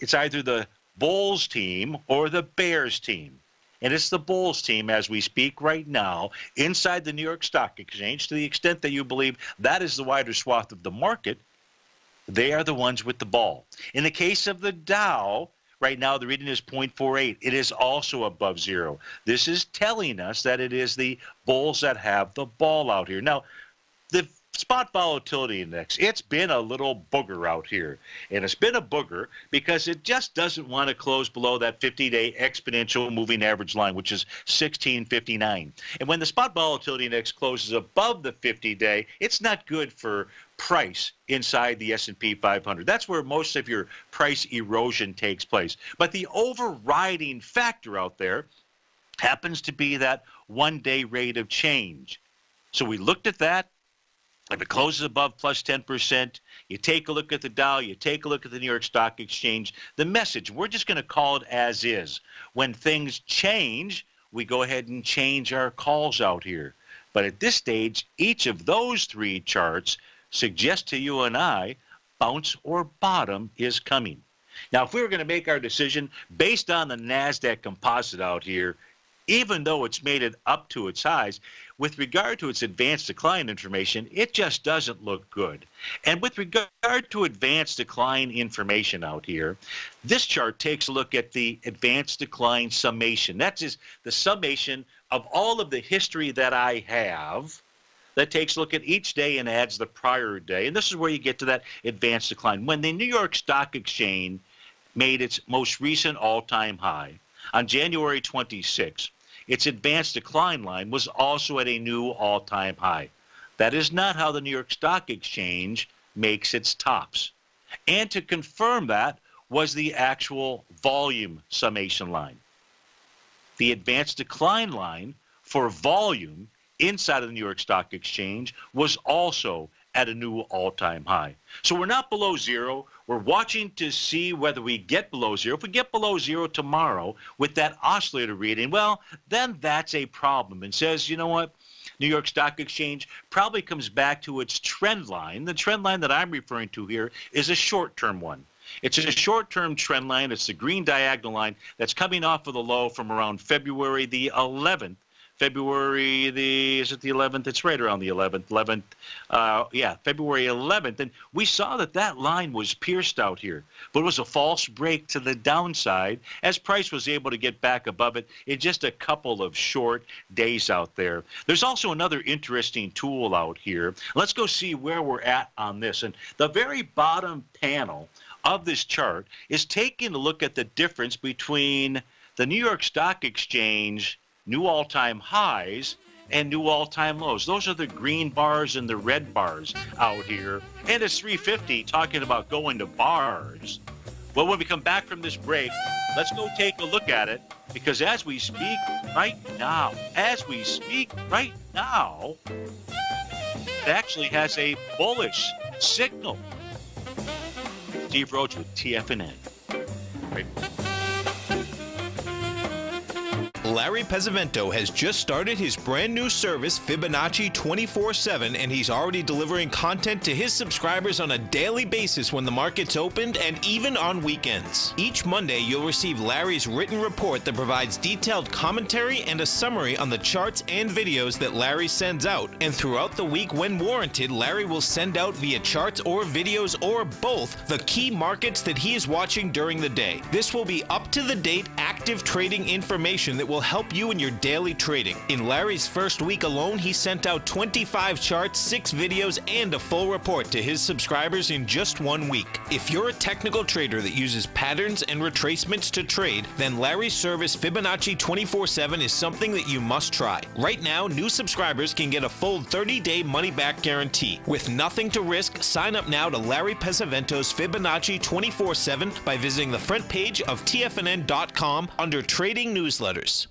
it's either the Bulls team or the Bears team. And it's the Bulls team as we speak right now inside the New York Stock Exchange. To the extent that you believe that is the wider swath of the market, they are the ones with the ball. In the case of the Dow, right now the reading is 0.48. It is also above zero. This is telling us that it is the Bulls that have the ball out here. Now, the spot volatility index, it's been a little booger out here. And it's been a booger because it just doesn't want to close below that 50-day exponential moving average line, which is 1659. And when the spot volatility index closes above the 50-day, it's not good for price inside the S&P 500. That's where most of your price erosion takes place. But the overriding factor out there happens to be that one-day rate of change. So we looked at that. If it closes above plus 10%, you take a look at the Dow, you take a look at the New York Stock Exchange. The message, we're just going to call it as is. When things change, we go ahead and change our calls out here. But at this stage, each of those three charts suggest to you and I bounce or bottom is coming. Now, if we were going to make our decision based on the NASDAQ composite out here, even though it's made it up to its highs, with regard to its advanced decline information, it just doesn't look good. And with regard to advanced decline information out here, this chart takes a look at the advanced decline summation. That's just the summation of all of the history that I have that takes a look at each day and adds the prior day. And this is where you get to that advanced decline. When the New York Stock Exchange made its most recent all-time high on January 26, its advanced decline line was also at a new all-time high. That is not how the New York Stock Exchange makes its tops. And to confirm that was the actual volume summation line. The advanced decline line for volume inside of the New York Stock Exchange was also at a new all-time high. So we're not below zero. We're watching to see whether we get below zero. If we get below zero tomorrow with that oscillator reading, well, then that's a problem and says, you know what? New York Stock Exchange probably comes back to its trend line. The trend line that I'm referring to here is a short-term one. It's a short-term trend line. It's the green diagonal line that's coming off of the low from around February the 11th, February is it the 11th? It's right around the 11th. February 11th. And we saw that line was pierced out here. But it was a false break to the downside as price was able to get back above it in just a couple of short days out there. There's also another interesting tool out here. Let's go see where we're at on this. And the very bottom panel of this chart is taking a look at the difference between the New York Stock Exchange new all-time highs and new all-time lows. Those are the green bars and the red bars out here. And it's 350 talking about going to bars. Well, when we come back from this break, let's go take a look at it, because as we speak right now, it actually has a bullish signal. Steve Rhodes with TFNN. Right. Larry Pesavento has just started his brand new service, Fibonacci 24/7, and he's already delivering content to his subscribers on a daily basis when the market's opened and even on weekends. Each Monday, you'll receive Larry's written report that provides detailed commentary and a summary on the charts and videos that Larry sends out. And throughout the week, when warranted, Larry will send out via charts or videos or both the key markets that he is watching during the day. This will be up-to-the-date, active trading information that will help you in your daily trading. In Larry's first week alone, he sent out 25 charts, 6 videos, and a full report to his subscribers in just 1 week. If you're a technical trader that uses patterns and retracements to trade, then Larry's service Fibonacci 24/7 is something that you must try. Right now, new subscribers can get a full 30-day money-back guarantee. With nothing to risk, sign up now to Larry Pesavento's Fibonacci 24/7 by visiting the front page of TFNN.com under Trading Newsletters.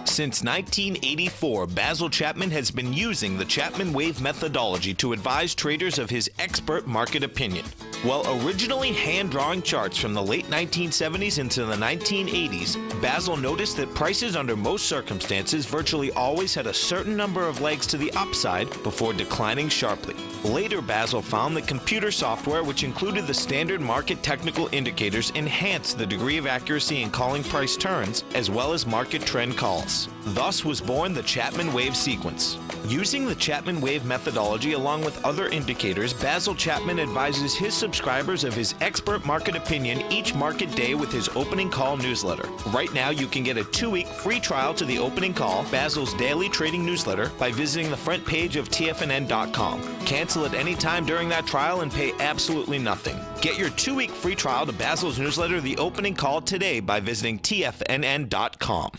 Since 1984, Basil Chapman has been using the Chapman Wave methodology to advise traders of his expert market opinion. While originally hand-drawing charts from the late 1970s into the 1980s, Basil noticed that prices under most circumstances virtually always had a certain number of legs to the upside before declining sharply. Later, Basil found that computer software, which included the standard market technical indicators, enhanced the degree of accuracy in calling price turns, as well as market trend calls. Thus was born the Chapman Wave sequence. Using the Chapman Wave methodology along with other indicators, Basil Chapman advises his subscribers of his expert market opinion each market day with his opening call newsletter. Right now, you can get a 2-week free trial to the opening call, Basil's daily trading newsletter, by visiting the front page of TFNN.com. Cancel at any time during that trial and pay absolutely nothing. Get your 2-week free trial to Basil's newsletter, The Opening Call, today by visiting TFNN.com.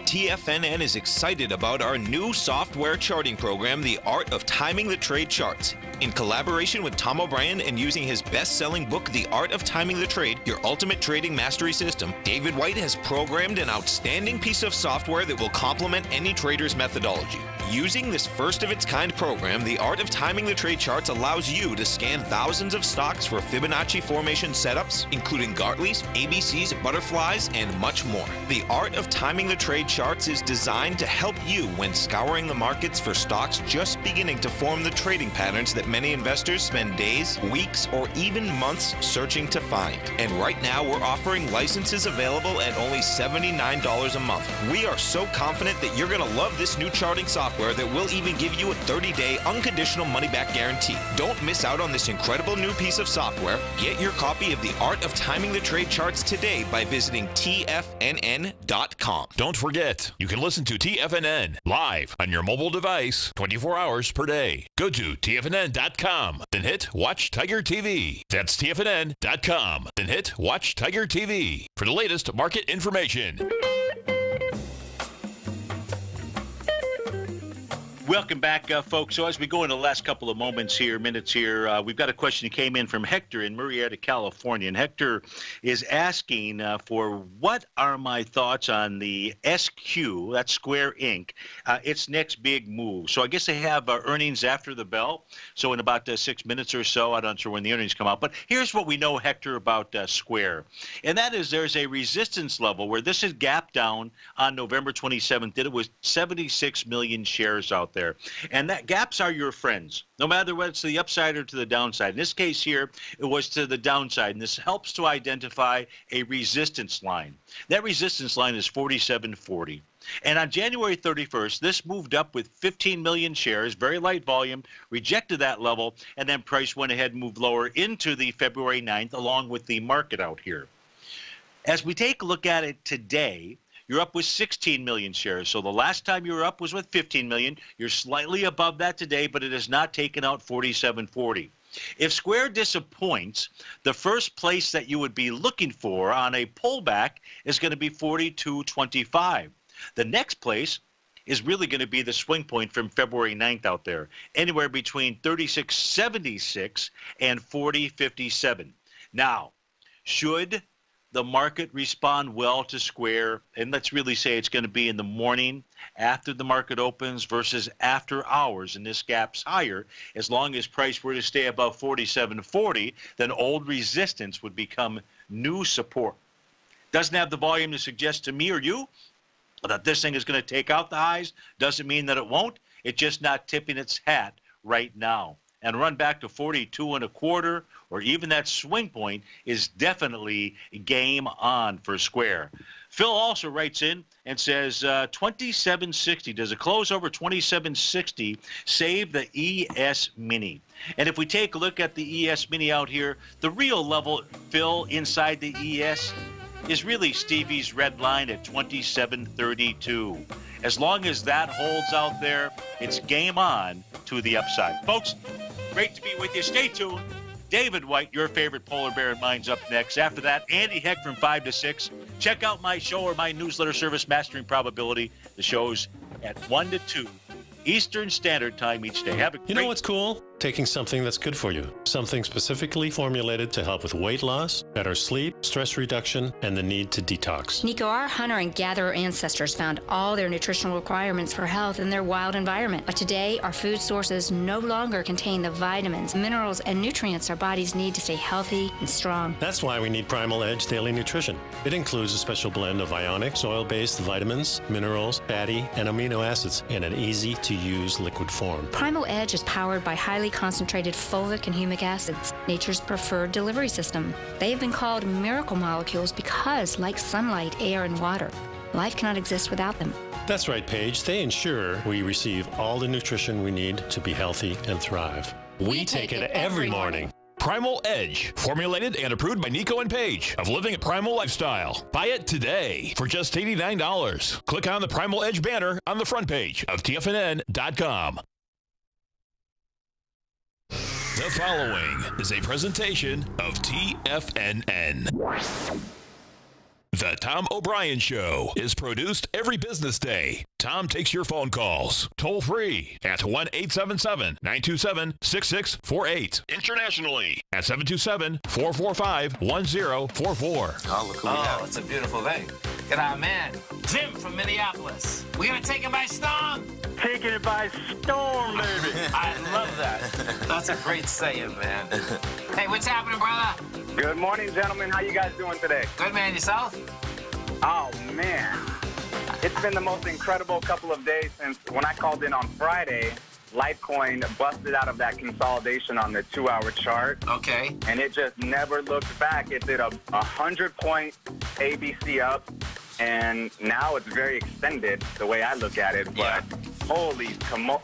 TFNN is excited about our new software charting program, The Art of Timing the Trade Charts. In collaboration with Tom O'Brien and using his best-selling book, The Art of Timing the Trade, Your Ultimate Trading Mastery System, David White has programmed an outstanding piece of software that will complement any trader's methodology. Using this first-of-its-kind program, The Art of Timing the Trade Charts allows you to scan thousands of stocks for Fibonacci formation setups, including Gartley's, ABC's, butterflies, and much more. The Art of Timing the Trade Charts is designed to help you when scouring the markets for stocks just beginning to form the trading patterns that many investors spend days, weeks, or even months searching to find. And right now, we're offering licenses available at only $79 a month. We are so confident that you're going to love this new charting software that will even give you a 30-day unconditional money-back guarantee. Don't miss out on this incredible new piece of software. Get your copy of The Art of Timing the Trade Charts today by visiting TFNN.com. Don't forget, you can listen to TFNN live on your mobile device 24 hours per day. Go to TFNN.com, then hit Watch Tiger TV. That's TFNN.com, then hit Watch Tiger TV for the latest market information. Welcome back, folks. So as we go in the last couple of minutes here, we've got a question that came in from Hector in Murrieta, California. And Hector is asking for what are my thoughts on the SQ, that's Square Inc., its next big move. So I guess they have earnings after the bell. So in about 6 minutes or so, I'm not sure when the earnings come out. But here's what we know, Hector, about Square. And that is there's a resistance level where this is gapped down on November 27th. It was 76 million shares out there. And that gaps are your friends, no matter whether it's to the upside or to the downside. In this case here, it was to the downside, and this helps to identify a resistance line. That resistance line is 47.40. And on January 31st, this moved up with 15 million shares, very light volume, rejected that level, and then price went ahead and moved lower into the February 9th, along with the market out here. As we take a look at it today, you're up with 16 million shares. So the last time you were up was with 15 million. You're slightly above that today, but it has not taken out 47.40. If Square disappoints, the first place that you would be looking for on a pullback is going to be 42.25. The next place is really going to be the swing point from February 9th out there, anywhere between 36.76 and 40.57. Now, should the market respond well to Square, and let's really say it's going to be in the morning after the market opens versus after hours, and this gap's higher, as long as price were to stay above 47.40, then old resistance would become new support. Doesn't have the volume to suggest to me or you that this thing is going to take out the highs. Doesn't mean that it won't. It's just not tipping its hat right now. And run back to 42.25 or even that swing point is definitely game on for Square. Phil also writes in and says 27.60. Does a close over 27.60 save the ES Mini? And if we take a look at the ES Mini out here, the real level, Phil, inside the ES is really Stevie's red line at 27.32. As long as that holds out there, it's game on to the upside. Folks, great to be with you. Stay tuned. David White, your favorite polar bear, and mine's up next. After that, Andy Heck from 5 to 6. Check out my show or my newsletter service, Mastering Probability. The show's at 1 to 2 Eastern Standard Time each day. Have a great... You know what's cool? Taking something that's good for you. Something specifically formulated to help with weight loss, better sleep, stress reduction, and the need to detox. Nico, our hunter and gatherer ancestors found all their nutritional requirements for health in their wild environment. But today, our food sources no longer contain the vitamins, minerals, and nutrients our bodies need to stay healthy and strong. That's why we need Primal Edge Daily Nutrition. It includes a special blend of ionic, soil-based vitamins, minerals, fatty, and amino acids in an easy-to-use liquid form. Primal Edge is powered by highly concentrated folic and humic acids, nature's preferred delivery system. They have been called miracle molecules because, like sunlight, air, and water, life cannot exist without them. That's right, Paige. They ensure we receive all the nutrition we need to be healthy and thrive. We take it every morning. Primal Edge, formulated and approved by Nico and Paige of Living a Primal Lifestyle. Buy it today for just $89. Click on the Primal Edge banner on the front page of TFNN.com. The following is a presentation of TFNN. The Tom O'Brien Show is produced every business day. Tom takes your phone calls toll free at 1-877-927-6648. Internationally at 727-445-1044. Oh, look who we have. It's a beautiful day. Get our man, Jim from Minneapolis. We're going to take it by storm. Taking it by storm, baby. I love that. That's a great saying, man. Hey, what's happening, brother? Good morning, gentlemen. How you guys doing today? Good, man. Yourself? Oh, man. It's been the most incredible couple of days since when I called in on Friday, Litecoin busted out of that consolidation on the 2-hour chart. Okay. And it just never looked back. It did a 100-point ABC up, and now it's very extended the way I look at it. But holy,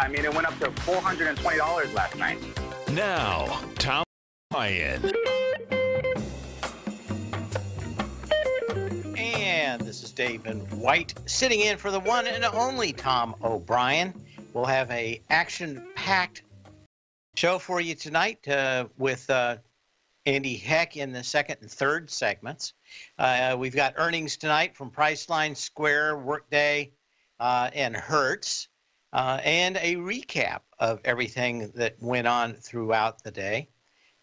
I mean, it went up to $420 last night. Now, Tom O'Brien. And this is David White sitting in for the one and only Tom O'Brien. We'll have a action-packed show for you tonight with Andy Heck in the second and third segments. We've got earnings tonight from Priceline, Square, Workday, and Hertz, and a recap of everything that went on throughout the day.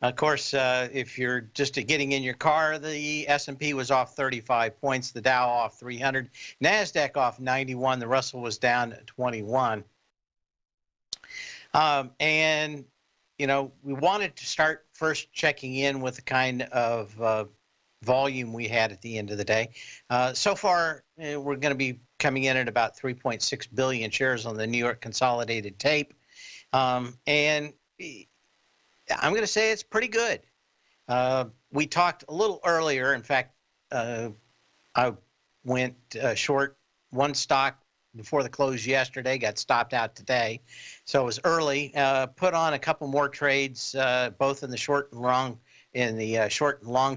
Of course, if you're just getting in your car, the S&P was off 35 points, the Dow off 300, NASDAQ off 91, the Russell was down 21. And, you know, we wanted to start first checking in with the kind of volume we had at the end of the day. So far, we're going to be coming in at about 3.6 billion shares on the New York Consolidated Tape. And I'm going to say it's pretty good. We talked a little earlier. In fact, I went short one stock before the close yesterday, got stopped out today. So it was early. Put on a couple more trades, both in the short and long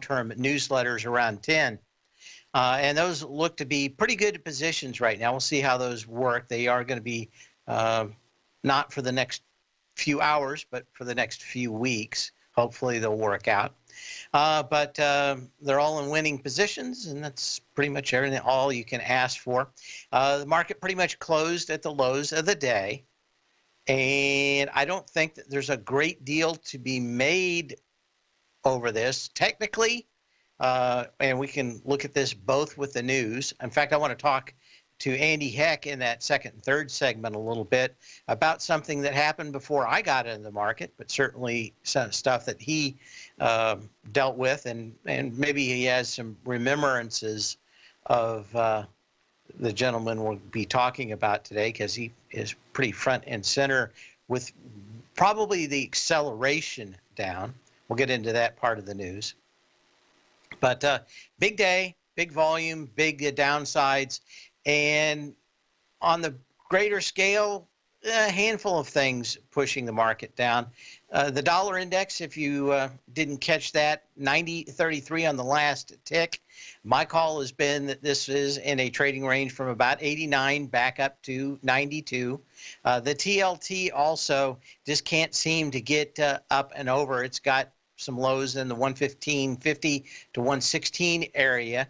term newsletters around 10. And those look to be pretty good positions right now. We'll see how those work. They are going to be not for the next few hours, but for the next few weeks. Hopefully they'll work out. But they're all in winning positions, and that's pretty much everything, all you can ask for. The market pretty much closed at the lows of the day, and I don't think that there's a great deal to be made over this. Technically, and we can look at this both with the news. In fact, I want to talk to Andy Heck in that second and third segment a little bit about something that happened before I got into the market, but certainly some stuff that he dealt with, and maybe he has some remembrances of the gentleman we'll be talking about today, because he is pretty front and center with probably the acceleration down. We'll get into that part of the news. But big day, big volume, big downsides. And on the greater scale, a handful of things pushing the market down. The dollar index, if you didn't catch that, 90.33 on the last tick. My call has been that this is in a trading range from about 89 back up to 92. The TLT also just can't seem to get up and over. It's got some lows in the 115.50 to 116 area.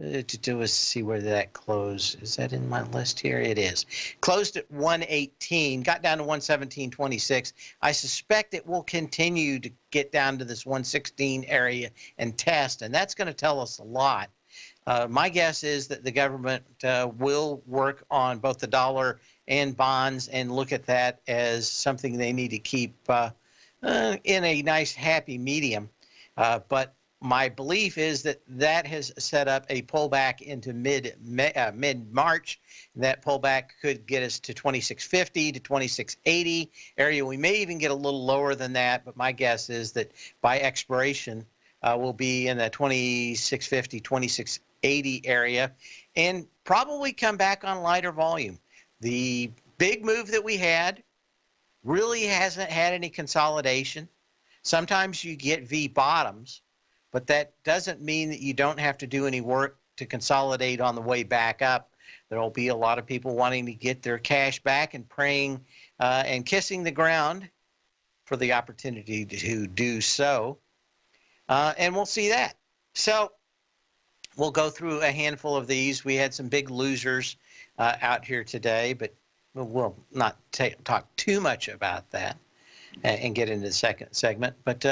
To do is see where that closed. Is that in my list here? It is. Closed at 118, got down to 117.26. I suspect it will continue to get down to this 116 area and test, and that's going to tell us a lot. My guess is that the government will work on both the dollar and bonds and look at that as something they need to keep in a nice, happy medium. But my belief is that that has set up a pullback into mid-March. That pullback could get us to 2650 to 2680 area. We may even get a little lower than that, but my guess is that by expiration, we'll be in the 2650, 2680 area, and probably come back on lighter volume. The big move that we had really hasn't had any consolidation. Sometimes you get V bottoms, but that doesn't mean that you don't have to do any work to consolidate on the way back up. There will be a lot of people wanting to get their cash back and praying and kissing the ground for the opportunity to do so. And we'll see that. So we'll go through a handful of these. We had some big losers out here today, but we'll not talk too much about that and get into the second segment. But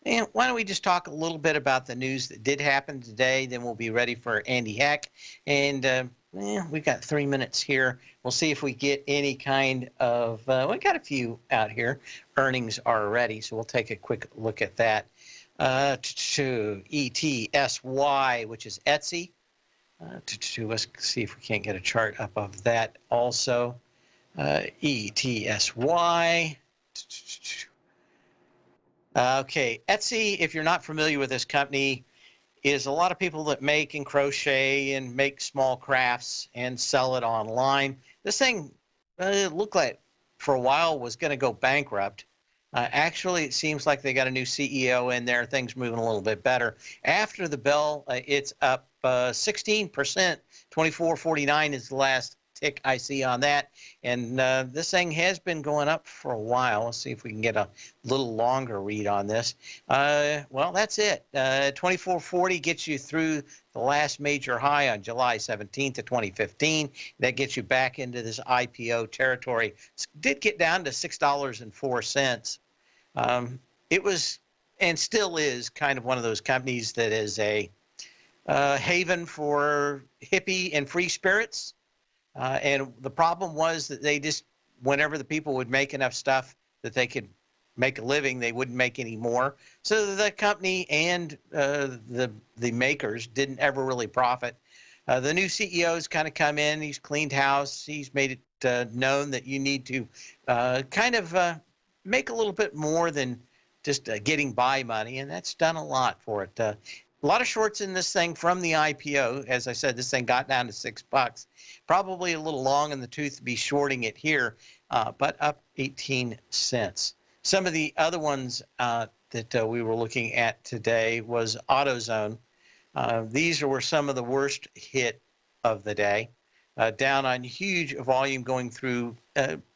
and why don't we just talk a little bit about the news that did happen today, then we'll be ready for Andy Heck. And we've got 3 minutes here. We'll see if we get any kind of, we got a few out here. Earnings are ready, so we'll take a quick look at that. To ETSY, which is Etsy. Let's see if we can't get a chart up of that also. ETSY. Okay, Etsy, if you're not familiar with this company, is a lot of people that make and crochet and make small crafts and sell it online. This thing looked like for a while was going to go bankrupt. Actually, it seems like they got a new CEO in there. Things moving a little bit better. After the bell, it's up 16%. 24.49 is the last tick I see on that. And this thing has been going up for a while. Let's see if we can get a little longer read on this. Well, that's it. 24.40 gets you through the last major high on July 17th of 2015. That gets you back into this IPO territory. It did get down to $6.04. It was and still is kind of one of those companies that is a haven for hippie and free spirits. And the problem was that they just, whenever the people would make enough stuff that they could make a living, they wouldn't make any more. So the company and the makers didn't ever really profit. The new CEO's kind of come in. He's cleaned house. He's made it known that you need to kind of make a little bit more than just getting by money, and that's done a lot for it. A lot of shorts in this thing from the IPO. As I said, this thing got down to $6. Probably a little long in the tooth to be shorting it here, but up 18 cents. Some of the other ones that we were looking at today was AutoZone. These were some of the worst hit of the day. Down on huge volume going through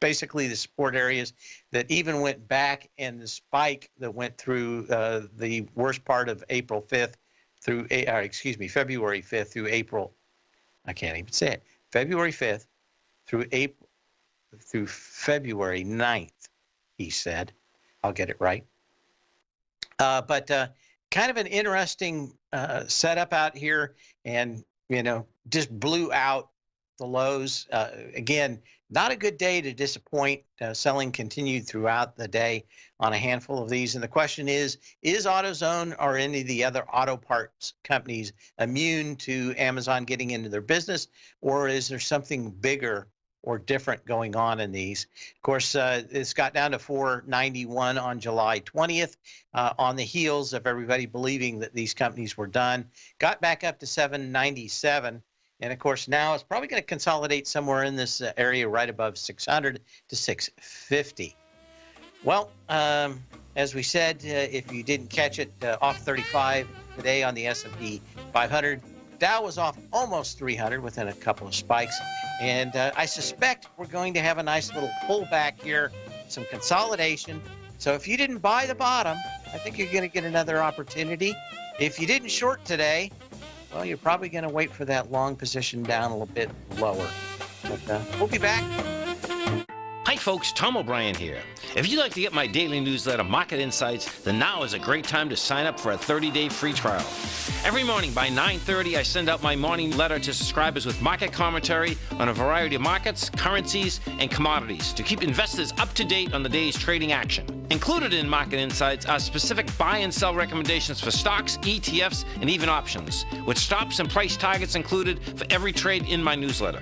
basically the support areas that even went back, and the spike that went through the worst part of April 5th through, February 5th through April. I can't even say it. February 5th through February 9th, he said. I'll get it right. But kind of an interesting setup out here, and, just blew out the lows. Again, not a good day to disappoint. Selling continued throughout the day on a handful of these. And the question is AutoZone or any of the other auto parts companies immune to Amazon getting into their business, or is there something bigger or different going on in these? Of course, it's got down to $4.91 on July 20th on the heels of everybody believing that these companies were done. Got back up to $7.97. And, of course, now it's probably going to consolidate somewhere in this area right above 600 to 650. Well, as we said, if you didn't catch it, off 35 today on the S&P 500. Dow was off almost 300 within a couple of spikes. And I suspect we're going to have a nice little pullback here, some consolidation. So if you didn't buy the bottom, I think you're going to get another opportunity. If you didn't short today, well, you're probably going to wait for that long position down a little bit lower. But we'll be back. Hi folks, Tom O'Brien here. If you'd like to get my daily newsletter, Market Insights, then now is a great time to sign up for a 30-day free trial. Every morning by 9:30, I send out my morning letter to subscribers with market commentary on a variety of markets, currencies, and commodities to keep investors up to date on the day's trading action. Included in Market Insights are specific buy and sell recommendations for stocks, ETFs, and even options, with stops and price targets included for every trade in my newsletter.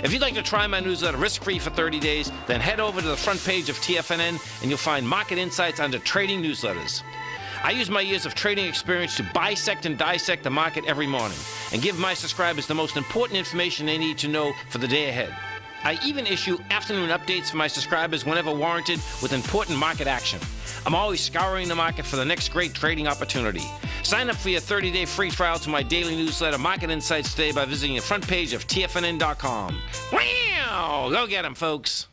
If you'd like to try my newsletter risk-free for 30 days, then head over to the front page of TFNN and you'll find Market Insights under Trading Newsletters. I use my years of trading experience to bisect and dissect the market every morning and give my subscribers the most important information they need to know for the day ahead. I even issue afternoon updates for my subscribers whenever warranted with important market action. I'm always scouring the market for the next great trading opportunity. Sign up for your 30-day free trial to my daily newsletter, Market Insights, today by visiting the front page of TFNN.com. Wow! Go get 'em, folks.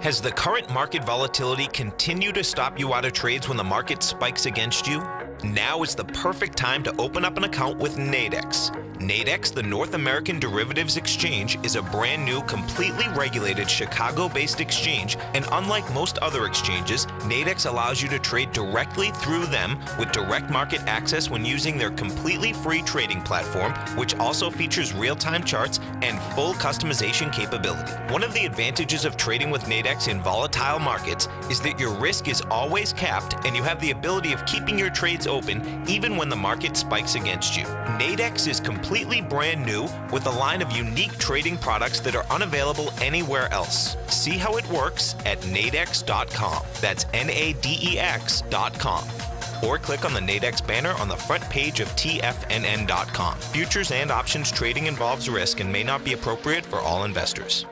Has the current market volatility continued to stop you out of trades when the market spikes against you? Now is the perfect time to open up an account with Nadex. Nadex, the North American Derivatives Exchange, is a brand new, completely regulated Chicago-based exchange, and unlike most other exchanges, Nadex allows you to trade directly through them with direct market access when using their completely free trading platform, which also features real-time charts and full customization capability. One of the advantages of trading with Nadex in volatile markets is that your risk is always capped and you have the ability of keeping your trades open even when the market spikes against you. Nadex is completely brand new with a line of unique trading products that are unavailable anywhere else. See how it works at nadex.com. That's NADEX.com. Or click on the Nadex banner on the front page of TFNN.com. Futures and options trading involves risk and may not be appropriate for all investors.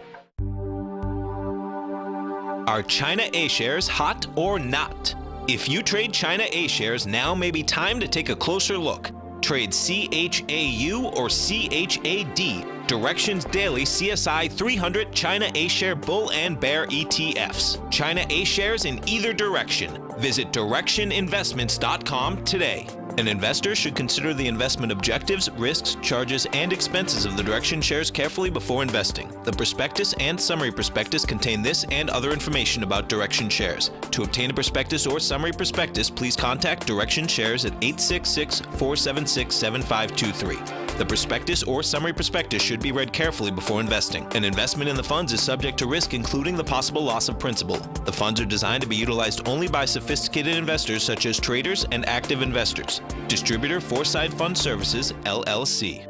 Are China A shares hot or not? If you trade China A shares, now may be time to take a closer look. Trade CHAU or CHAD, Directions Daily CSI 300 China A Share Bull and Bear ETFs. China A shares in either direction. Visit directioninvestments.com today. An investor should consider the investment objectives, risks, charges, and expenses of the Direction shares carefully before investing. The prospectus and summary prospectus contain this and other information about Direction shares. To obtain a prospectus or summary prospectus, please contact Direction shares at 866-476-7523. The prospectus or summary prospectus should be read carefully before investing. An investment in the funds is subject to risk, including the possible loss of principal. The funds are designed to be utilized only by sophisticated investors such as traders and active investors. Distributor Foreside Fund Services, LLC.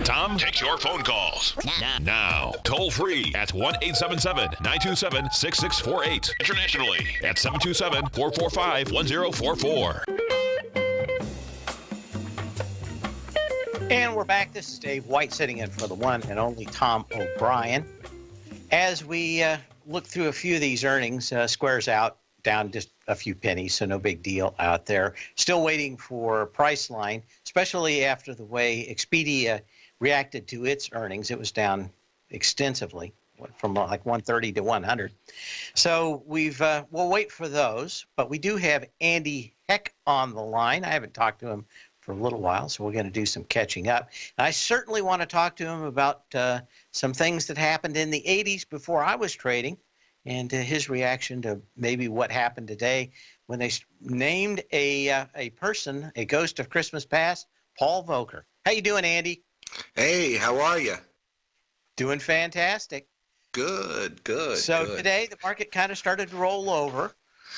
Tom takes your phone calls. Now, toll free at 1-877-927-6648. Internationally at 727-445-1044. And we're back. This is Dave White sitting in for the one and only Tom O'Brien. As we look through a few of these earnings, Square's out, down just a few pennies, so no big deal out there. Still waiting for Priceline, especially after the way Expedia reacted to its earnings. It was down extensively, from like 130 to 100. So we'll wait for those, but we do have Andy Heck on the line. I haven't talked to him for a little while, so we're going to do some catching up. And I certainly want to talk to him about some things that happened in the 80s before I was trading, and his reaction to maybe what happened today when they named a person, a ghost of Christmas past, Paul Volcker. How you doing, Andy? Hey, how are you? Doing fantastic. Good. So today the market kind of started to roll over.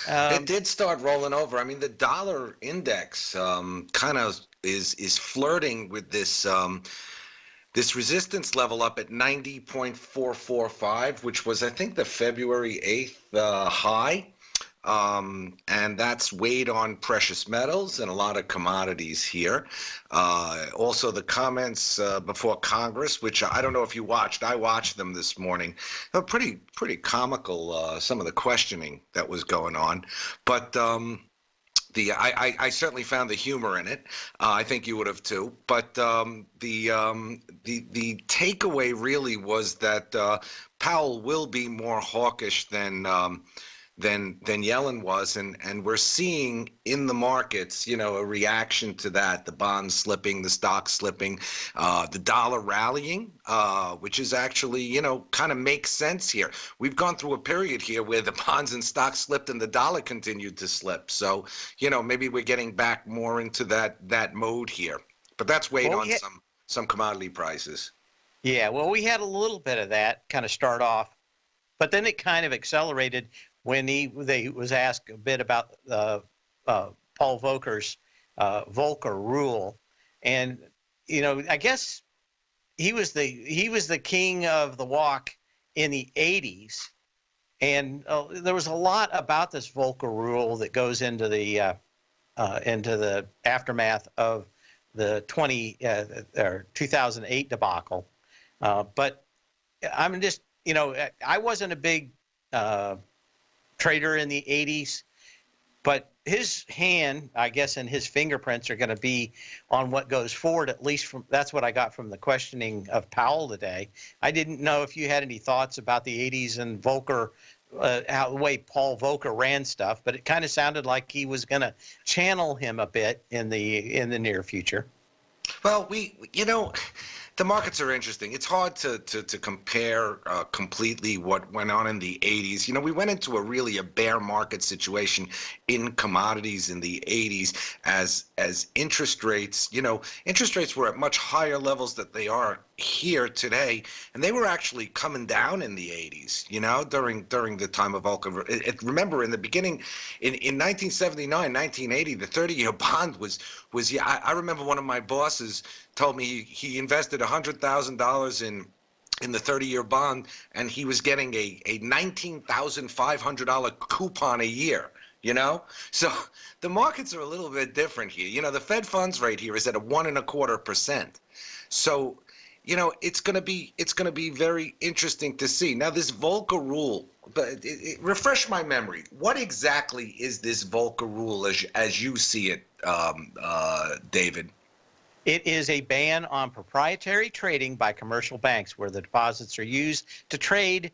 It did start rolling over. I mean, the dollar index kind of is flirting with this this resistance level up at 90.445, which was, I think, the February 8th high. And that's weighed on precious metals and a lot of commodities here. Also, the comments before Congress, which I don't know if you watched. I watched them this morning. They were pretty comical, some of the questioning that was going on. But I certainly found the humor in it. I think you would have too. But the takeaway really was that Powell will be more hawkish than Yellen was, and we're seeing in the markets, a reaction to that, the bonds slipping, the stocks slipping, the dollar rallying, which is actually, kind of makes sense here. We've gone through a period here where the bonds and stocks slipped and the dollar continued to slip. So, maybe we're getting back more into that mode here. But that's weighed on some commodity prices. Yeah, well, we had a little bit of that kind of start off, but then it kind of accelerated when they was asked a bit about Paul Volcker's Volcker rule, and I guess he was the king of the walk in the 80s, and there was a lot about this Volcker rule that goes into the aftermath of the 2008 debacle, but I'm just I wasn't a big trader in the 80s, but his hand, I guess, and his fingerprints are going to be on what goes forward, at least that's what I got from the questioning of Powell today. I didn't know if you had any thoughts about the 80s and Volcker, how the way Paul Volcker ran stuff, but it kind of sounded like he was going to channel him a bit in the near future. Well, the markets are interesting. It's hard to compare completely what went on in the 80s. We went into a bear market situation in commodities in the 80s as interest rates, interest rates were at much higher levels than they are here today, and they were actually coming down in the 80s, during the time of Volcker. Remember, in the beginning, in 1979, 1980, the 30-year bond was I remember one of my bosses told me he invested $100,000 in the 30-year bond, and he was getting a $19,500 coupon a year. So the markets are a little bit different here. The Fed funds rate here is at a 1.25%. So it's going to be very interesting to see. Now, this Volcker rule, but refresh my memory. What exactly is this Volcker rule as you see it, David? It is a ban on proprietary trading by commercial banks where the deposits are used to trade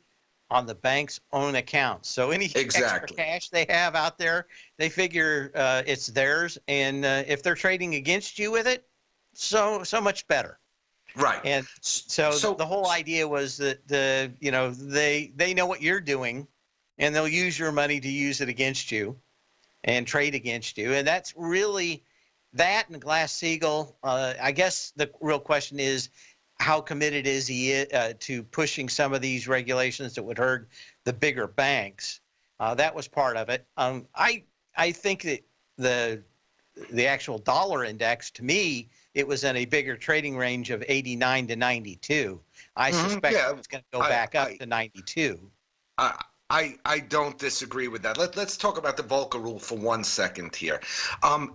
on the bank's own accounts. So any extra cash they have out there, they figure it's theirs, and if they're trading against you with it, so much better. Right. And so the whole idea was that they know what you're doing, and they'll use your money to use it against you and trade against you. And that's really that and Glass-Steagall. I guess the real question is, how committed is he to pushing some of these regulations that would hurt the bigger banks? That was part of it. I think that the actual dollar index, to me, it was in a bigger trading range of 89 to 92. I suspect it's going to go back up to 92. I don't disagree with that. Let's talk about the Volcker rule for 1 second here.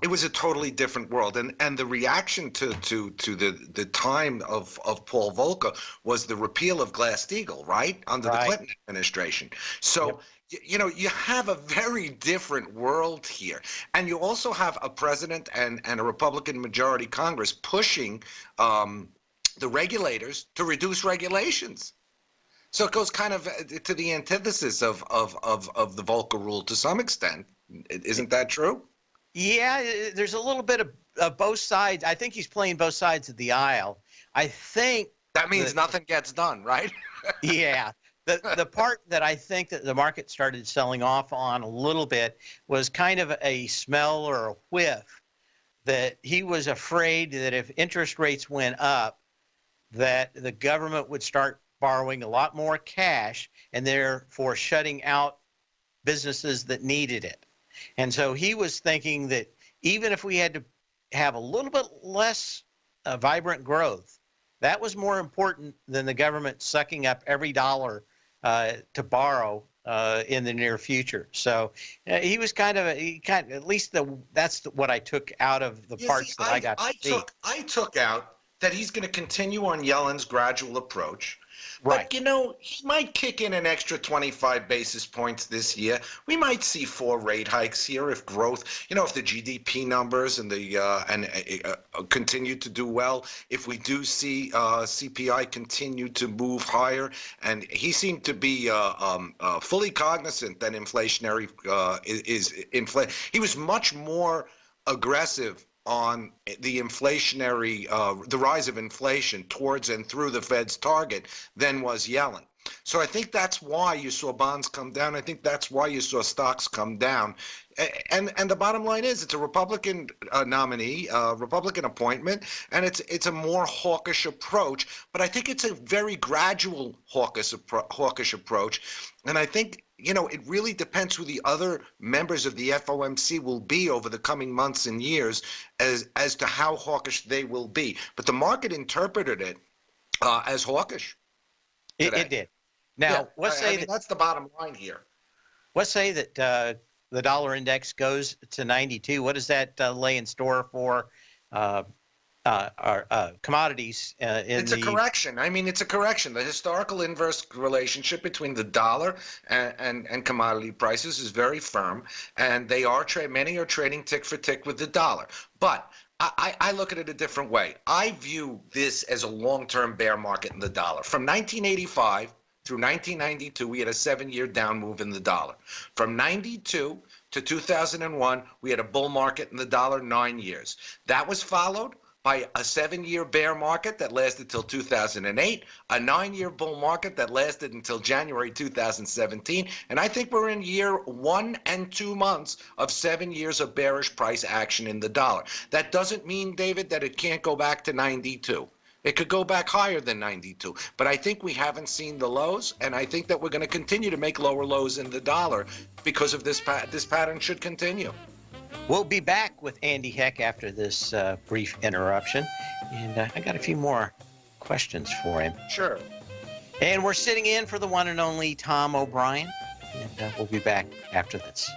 It was a totally different world, and the reaction to the time of Paul Volcker was the repeal of Glass-Steagall, right, under the Clinton administration. So. You know, you have a very different world here. And you also have a president and a Republican majority Congress pushing the regulators to reduce regulations. So it goes kind of to the antithesis of the Volcker rule to some extent. Isn't that true? Yeah, there's a little bit of both sides. I think he's playing both sides of the aisle. I think that means nothing gets done, right? Yeah. The part that I think that the market started selling off on a little bit was kind of a smell or a whiff that he was afraid that if interest rates went up, that the government would start borrowing a lot more cash and therefore shutting out businesses that needed it. And so he was thinking that even if we had to have a little bit less vibrant growth, that was more important than the government sucking up every dollar to borrow in the near future. So he was kind of at least that's what I took out of the parts that I got to see. I took out that he's going to continue on Yellen's gradual approach. Right. But, you know, he might kick in an extra 25 basis points this year. We might see 4 rate hikes here if growth, you know, if the GDP numbers and the continue to do well, if we do see CPI continue to move higher. And he seemed to be fully cognizant that inflationary he was much more aggressive on the inflationary, the rise of inflation towards and through the Fed's target than was Yellen. So I think that's why you saw bonds come down. I think that's why you saw stocks come down. And the bottom line is it's a Republican nominee, Republican appointment, and it's a more hawkish approach. But I think it's a very gradual hawkish approach. And I think, you know, it really depends who the other members of the FOMC will be over the coming months and years as to how hawkish they will be. But the market interpreted it as hawkish. It did. Now, let's say that's the bottom line here. Let's say that the dollar index goes to 92. What does that lay in store for our commodities? It's a correction. I mean, it's a correction. The historical inverse relationship between the dollar and commodity prices is very firm, and they are many are trading tick for tick with the dollar. But I look at it a different way. I view this as a long-term bear market in the dollar. From 1985 through 1992, we had a 7-year down move in the dollar. From 92 to 2001, we had a bull market in the dollar 9 years. That was followed by a 7-year bear market that lasted till 2008, a 9-year bull market that lasted until January 2017, and I think we're in year 1 and 2 months of 7 years of bearish price action in the dollar. That doesn't mean, David, that it can't go back to 92. It could go back higher than 92, but I think we haven't seen the lows, and I think that we're going to continue to make lower lows in the dollar because of this pattern should continue. We'll be back with Andy Heck after this brief interruption, and I got a few more questions for him. Sure. And we're sitting in for the one and only Tom O'Brien, and we'll be back after this.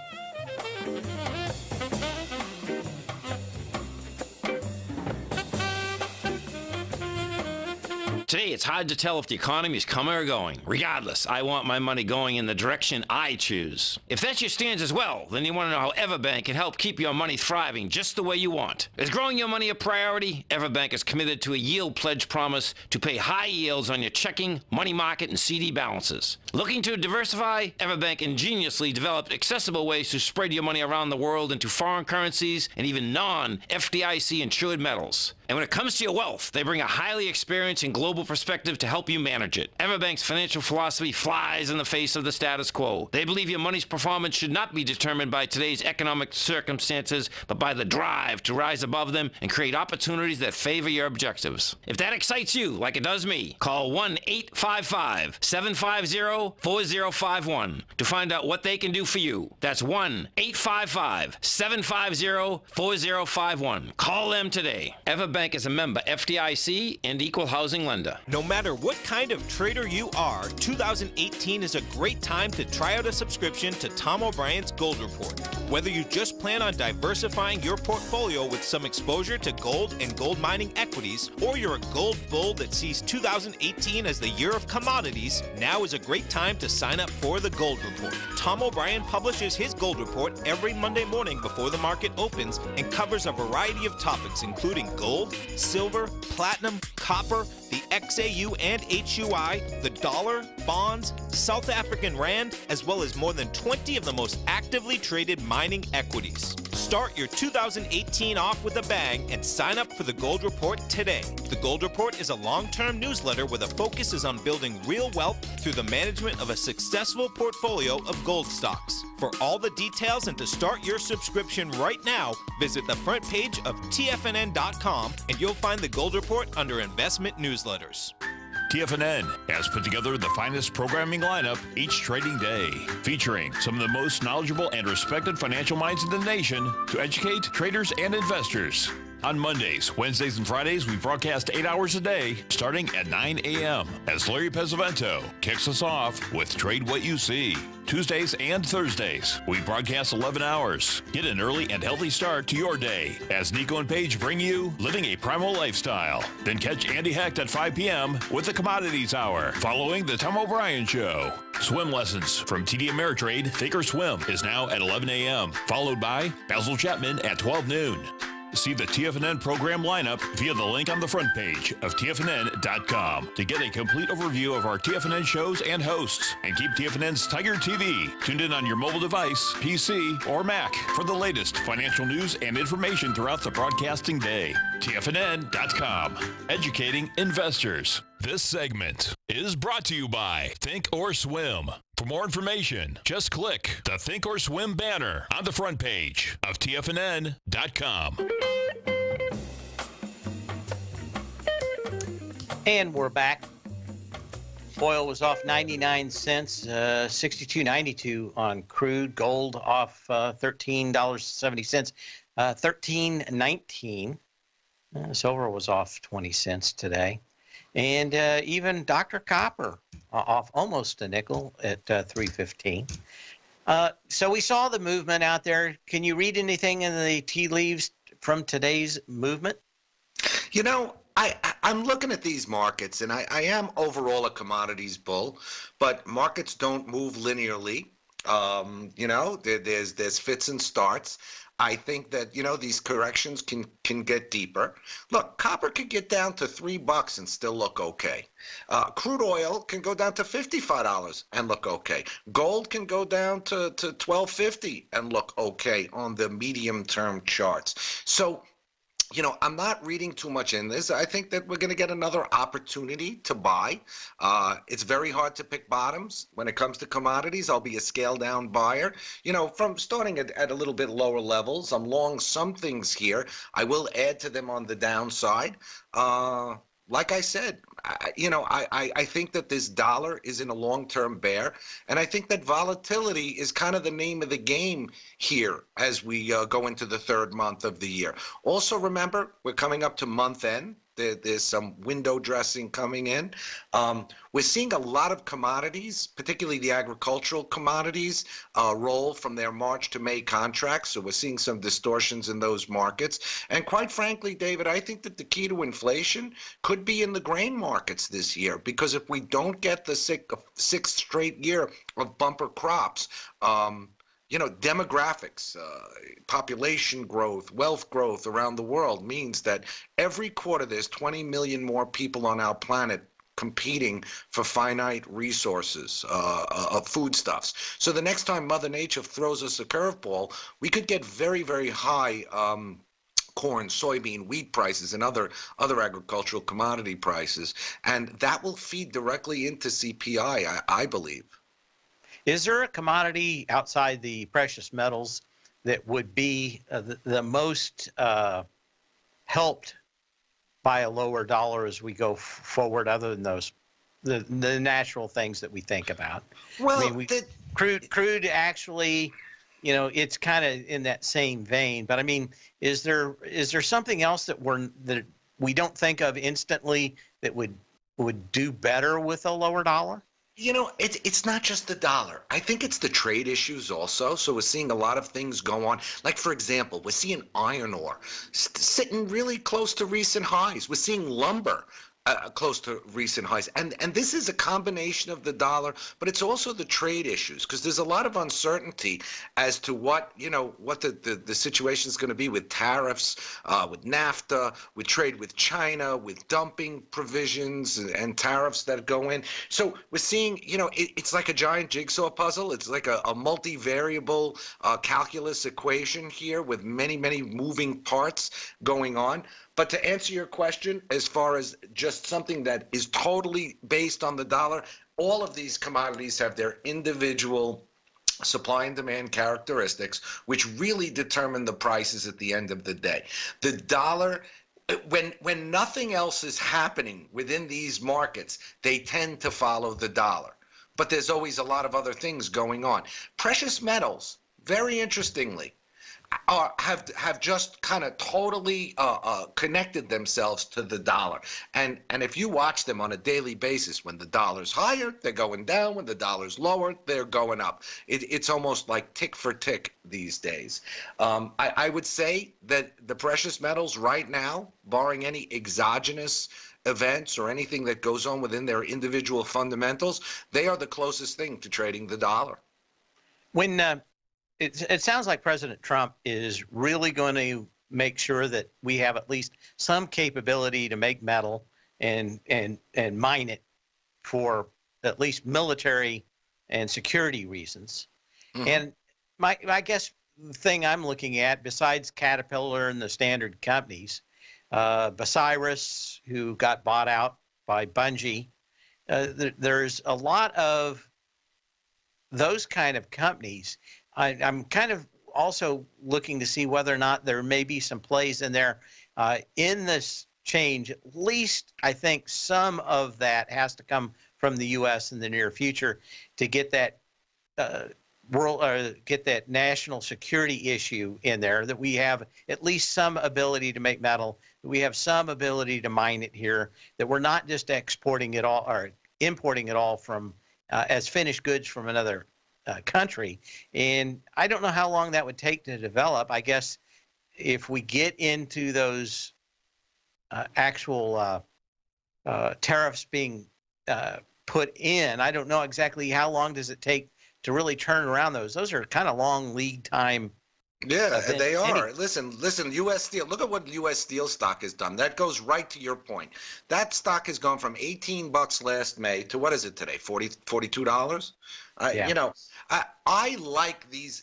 Today, it's hard to tell if the economy is coming or going. Regardless, I want my money going in the direction I choose. If that's your stance as well, then you want to know how Everbank can help keep your money thriving just the way you want. Is growing your money a priority? Everbank is committed to a yield pledge promise to pay high yields on your checking, money market, and CD balances. Looking to diversify? Everbank ingeniously developed accessible ways to spread your money around the world into foreign currencies and even non-FDIC insured metals. And when it comes to your wealth, they bring a highly experienced and global perspective to help you manage it. Everbank's financial philosophy flies in the face of the status quo. They believe your money's performance should not be determined by today's economic circumstances, but by the drive to rise above them and create opportunities that favor your objectives. If that excites you, like it does me, call 1-855-750-4051 to find out what they can do for you. That's 1-855-750-4051. Call them today. Everbank Bank is a member FDIC and equal housing lender. No matter what kind of trader you are, 2018 is a great time to try out a subscription to Tom O'Brien's Gold Report. Whether you just plan on diversifying your portfolio with some exposure to gold and gold mining equities, or you're a gold bull that sees 2018 as the year of commodities, now is a great time to sign up for the Gold Report. Tom O'Brien publishes his Gold Report every Monday morning before the market opens and covers a variety of topics, including gold, silver, platinum, copper, the XAU and HUI, the dollar, bonds, South African rand, as well as more than 20 of the most actively traded mining equities. Start your 2018 off with a bang and sign up for the Gold Report today. The Gold Report is a long-term newsletter where the focus is on building real wealth through the management of a successful portfolio of gold stocks. For all the details and to start your subscription right now, visit the front page of TFNN.com and you'll find the Gold Report under Investment Newsletters. TFNN has put together the finest programming lineup each trading day, featuring some of the most knowledgeable and respected financial minds in the nation to educate traders and investors. On Mondays, Wednesdays, and Fridays, we broadcast 8 hours a day, starting at 9 a.m. as Larry Pesavento kicks us off with Trade What You See. Tuesdays and Thursdays, we broadcast 11 hours. Get an early and healthy start to your day as Nico and Paige bring you Living a Primal Lifestyle. Then catch Andy Hecht at 5 p.m. with the Commodities Hour, following the Tom O'Brien Show. Swim lessons from TD Ameritrade Thinkorswim is now at 11 a.m., followed by Basil Chapman at 12 noon. See the TFNN program lineup via the link on the front page of TFNN.com to get a complete overview of our TFNN shows and hosts. And keep TFNN's Tiger TV tuned in on your mobile device, PC, or Mac for the latest financial news and information throughout the broadcasting day. TFNN.com, educating investors. This segment is brought to you by Think or Swim. For more information, just click the Think or Swim banner on the front page of TFNN.com. And we're back. Oil was off 99 cents, 62.92 on crude. Gold off $13.70, 13.19. Silver was off 20 cents today. And even Dr. Copper off almost a nickel at 3.15. So we saw the movement out there. Can you read anything in the tea leaves from today's movement? You know, I'm looking at these markets, and I am overall a commodities bull, but markets don't move linearly. You know, there's fits and starts. I think that, you know, these corrections can get deeper. Look, copper could get down to $3 and still look okay. Crude oil can go down to $55 and look okay. Gold can go down to $12.50 and look okay on the medium-term charts. So, you know, I'm not reading too much in this. I think that we're going to get another opportunity to buy. It's very hard to pick bottoms. When it comes to commodities, I'll be a scale-down buyer. You know, from starting at a little bit lower levels, I'm long some things here. I will add to them on the downside. Like I said, I think that this dollar is in a long-term bear, and I think that volatility is kind of the name of the game here as we go into the third month of the year. Also, remember, we're coming up to month end. There's some window dressing coming in. We're seeing a lot of commodities, particularly the agricultural commodities, roll from their March to May contracts. So we're seeing some distortions in those markets. And quite frankly, David, I think that the key to inflation could be in the grain markets this year, because if we don't get the sixth straight year of bumper crops, you know, demographics, population growth, wealth growth around the world means that every quarter there's 20 million more people on our planet competing for finite resources of foodstuffs. So the next time Mother Nature throws us a curveball, we could get very, very high corn, soybean, wheat prices, and other agricultural commodity prices. And that will feed directly into CPI, I believe. Is there a commodity outside the precious metals that would be the most helped by a lower dollar as we go forward, other than those the natural things that we think about? Well, I mean, crude actually, you know, it's kind of in that same vein. But I mean, is there something else that we don't think of instantly that would do better with a lower dollar? You know, it's not just the dollar. I think it's the trade issues also. So we're seeing a lot of things go on. Like, for example, we're seeing iron ore sitting really close to recent highs. We're seeing lumber close to recent highs. And this is a combination of the dollar, but it's also the trade issues, because there's a lot of uncertainty as to what the situation is going to be with tariffs, with NAFTA, with trade with China, with dumping provisions and tariffs that go in. So we're seeing, it's like a giant jigsaw puzzle. It's like a multivariable calculus equation here with many, many moving parts going on. But to answer your question, as far as just something that is totally based on the dollar, all of these commodities have their individual supply and demand characteristics, which really determine the prices at the end of the day. The dollar, when nothing else is happening within these markets, they tend to follow the dollar. But there's always a lot of other things going on. Precious metals, very interestingly, have just kind of totally connected themselves to the dollar. And if you watch them on a daily basis, when the dollar's higher, they're going down. When the dollar's lower, they're going up. It's almost like tick for tick these days. I would say that the precious metals right now, barring any exogenous events or anything that goes on within their individual fundamentals, they are the closest thing to trading the dollar. When it sounds like President Trump is really going to make sure that we have at least some capability to make metal and mine it for at least military and security reasons. Mm-hmm. And I guess the thing I'm looking at, besides Caterpillar and the standard companies, Bucyrus, who got bought out by Bungie, there's a lot of those kind of companies. I'm kind of also looking to see whether or not there may be some plays in there in this change. At least I think some of that has to come from the U.S. in the near future to get that get that national security issue in there, that we have at least some ability to make metal, that we have some ability to mine it here, that we're not just exporting it all or importing it all from as finished goods from another country. And I don't know how long that would take to develop. I guess if we get into those actual tariffs being put in, I don't know exactly how long does it take to really turn around those. Those are kind of long lead time. Yeah, they are. Listen, U.S. Steel, look at what U.S. Steel stock has done. That goes right to your point. That stock has gone from $18 last May to, what is it today, $42? Yeah. I like these,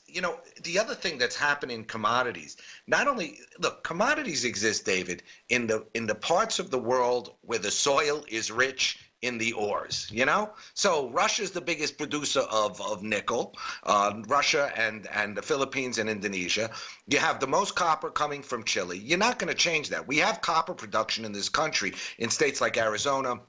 the other thing that's happened in commodities, not only, look, commodities exist, David, in the parts of the world where the soil is rich in the ores, So Russia's the biggest producer of nickel, Russia and the Philippines and Indonesia. You have the most copper coming from Chile. You're not going to change that. We have copper production in this country in states like Arizona,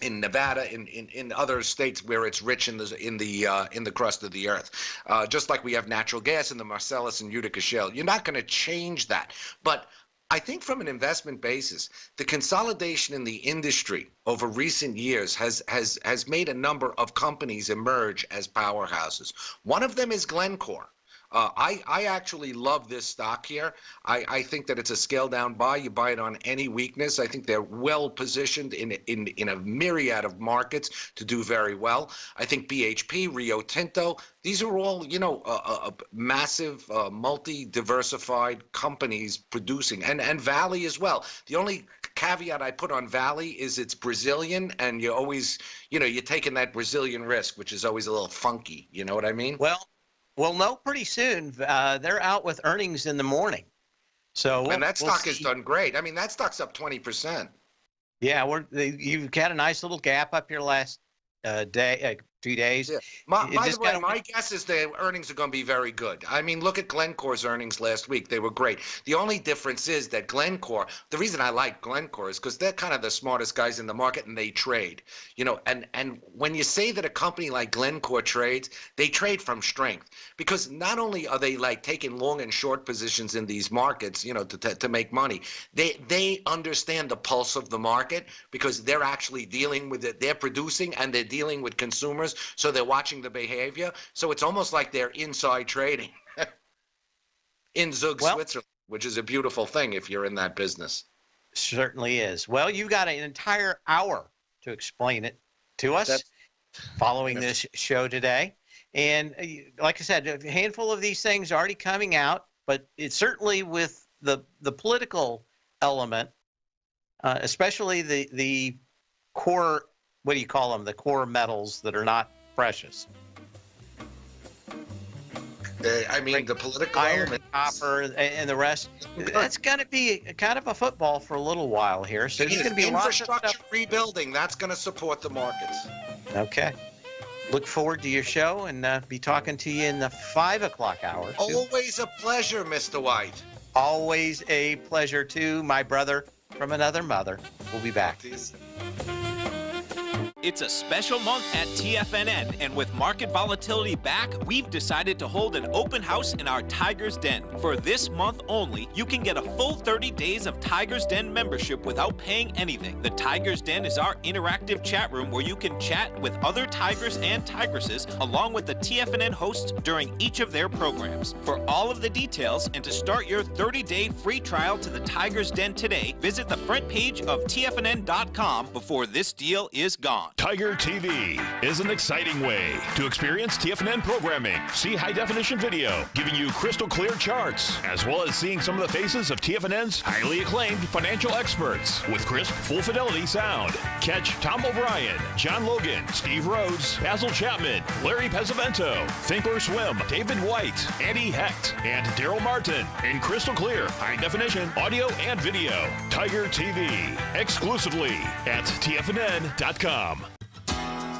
in Nevada, in other states where it's rich in the crust of the earth, just like we have natural gas in the Marcellus and Utica Shale. You're not going to change that. But I think from an investment basis, the consolidation in the industry over recent years has made a number of companies emerge as powerhouses. One of them is Glencore. I actually love this stock here. I think that it's a scale down buy. You buy it on any weakness. I think they're well positioned in a myriad of markets to do very well. I think BHP, Rio Tinto, these are all, massive, multi-diversified companies producing, and Valley as well. The only caveat I put on Valley is it's Brazilian, and you always, you're taking that Brazilian risk, which is always a little funky. You know what I mean? We'll know pretty soon. They're out with earnings in the morning. And that stock has done great. I mean, that stock's up 20%. Yeah, you've got a nice little gap up here last 2 days. Yeah. By the way, my guess is the earnings are going to be very good. I mean, look at Glencore's earnings last week. They were great. The only difference is that Glencore, the reason I like Glencore is because they're kind of the smartest guys in the market and they trade. You know, and when you say that a company like Glencore trades, they trade from strength, because not only are they like taking long and short positions in these markets, you know, to make money, they understand the pulse of the market because they're actually dealing with it. They're producing and they're dealing with consumers. So they're watching the behavior. So it's almost like they're inside trading in Zug, Switzerland, which is a beautiful thing if you're in that business. Certainly is. Well, you got an entire hour to explain it to us following this show today. And like I said, a handful of these things already coming out, but it's certainly with the political element, especially the core, what do you call them? The core metals that are not precious. I mean, the political iron, element, copper, and the rest. That's going to be kind of a football for a little while here. So there's going to be infrastructure rebuilding. That's going to support the markets. Okay. Look forward to your show and be talking to you in the 5 o'clock hour. Too. Always a pleasure, Mr. White. Always a pleasure, too, my brother from another mother. We'll be back. It's a special month at TFNN, and with market volatility back, we've decided to hold an open house in our Tiger's Den. For this month only, you can get a full 30 days of Tiger's Den membership without paying anything. The Tiger's Den is our interactive chat room where you can chat with other tigers and tigresses along with the TFNN hosts during each of their programs. For all of the details and to start your 30-day free trial to the Tiger's Den today, visit the front page of TFNN.com before this deal is gone. Tiger TV is an exciting way to experience TFNN programming. See high-definition video, giving you crystal clear charts, as well as seeing some of the faces of TFNN's highly acclaimed financial experts with crisp, full-fidelity sound. Catch Tom O'Brien, John Logan, Steve Rhodes, Basil Chapman, Larry Pesavento, Think or Swim, David White, Andy Hecht, and Daryl Martin in crystal clear, high-definition audio and video. Tiger TV, exclusively at TFNN.com.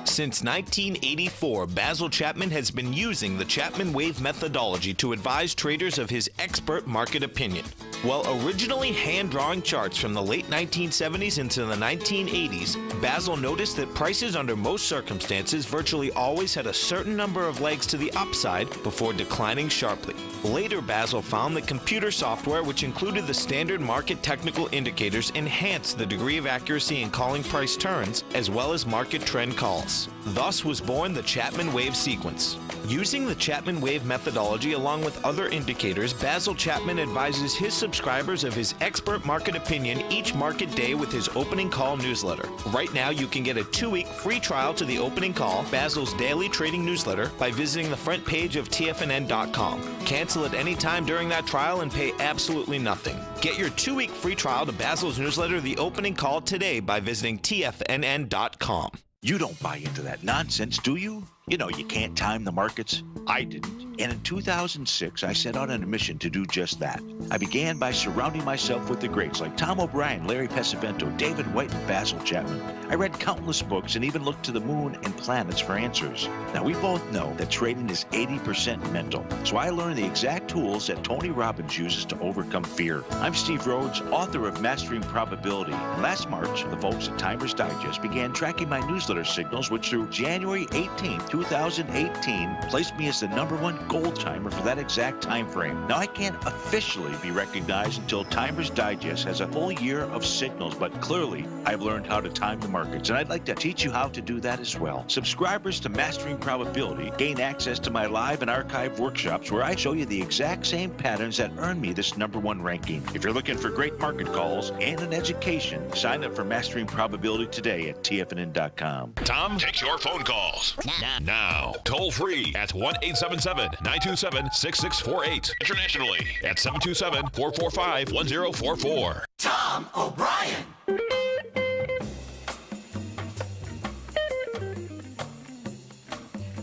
Since 1984, Basil Chapman has been using the Chapman Wave methodology to advise traders of his expert market opinion. While originally hand-drawing charts from the late 1970s into the 1980s, Basil noticed that prices under most circumstances virtually always had a certain number of legs to the upside before declining sharply. Later, Basil found that computer software, which included the standard market technical indicators, enhanced the degree of accuracy in calling price turns, as well as market trend calls. Thus was born the Chapman Wave sequence. Using the Chapman Wave methodology along with other indicators, Basil Chapman advises his subscribers of his expert market opinion each market day with his opening call newsletter. Right now, you can get a 2-week free trial to the opening call, Basil's daily trading newsletter, by visiting the front page of TFNN.com. Cancel at any time during that trial and pay absolutely nothing. Get your 2-week free trial to Basil's newsletter, The Opening Call, today by visiting TFNN.com. You don't buy into that nonsense, do you? You know, you can't time the markets. I didn't. And in 2006, I set out on a mission to do just that. I began by surrounding myself with the greats like Tom O'Brien, Larry Pesavento, David White, and Basil Chapman. I read countless books and even looked to the moon and planets for answers. Now, we both know that trading is 80% mental. So I learned the exact tools that Tony Robbins uses to overcome fear. I'm Steve Rhodes, author of Mastering Probability. And last March, the folks at Timers Digest began tracking my newsletter signals, which through January 18th, 2018, placed me as the #1 gold timer for that exact time frame. Now, I can't officially be recognized until Timers Digest has a full year of signals, but clearly I've learned how to time the markets, and I'd like to teach you how to do that as well. Subscribers to Mastering Probability gain access to my live and archive workshops where I show you the exact same patterns that earned me this #1 ranking. If you're looking for great market calls and an education, sign up for Mastering Probability today at TFNN.com. Tom takes your phone calls now. Toll free at 1-877-927-6648. Internationally at 727-445-1044. Tom O'Brien.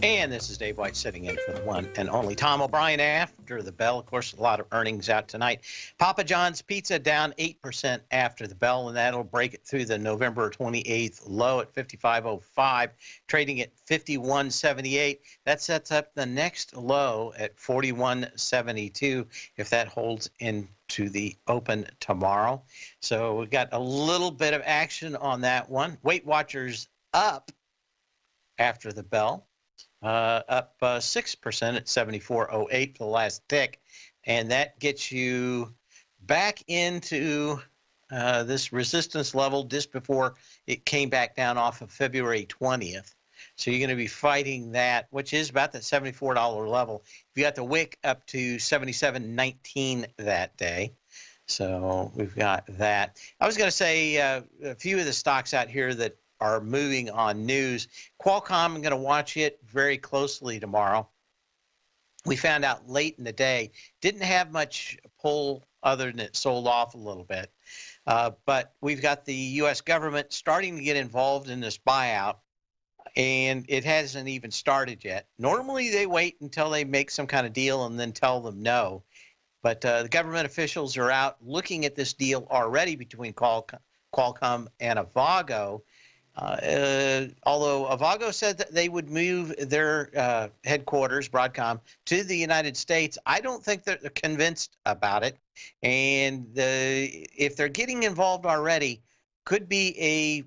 And this is Dave White sitting in for the one and only Tom O'Brien after the bell. Of course, a lot of earnings out tonight. Papa John's Pizza down 8% after the bell, and that'll break it through the November 28th low at 55.05, trading at 51.78. That sets up the next low at 41.72 if that holds into the open tomorrow. So we've got a little bit of action on that one. Weight Watchers up after the bell. Up 6% at 74.08 for the last tick. And that gets you back into this resistance level just before it came back down off of February 20th. So you're going to be fighting that, which is about that $74 level. You got the wick up to 77.19 that day. So we've got that. I was going to say a few of the stocks out here that are moving on news. Qualcomm, I'm going to watch it very closely tomorrow. We found out late in the day, didn't have much pull other than it sold off a little bit. But we've got the U.S. government starting to get involved in this buyout, and it hasn't even started yet. Normally they wait until they make some kind of deal and then tell them no. But the government officials are out looking at this deal already between Qualcomm and Avago. Although Avago said that they would move their headquarters, Broadcom, to the United States, I don't think that they're convinced about it. And if they're getting involved already, could be a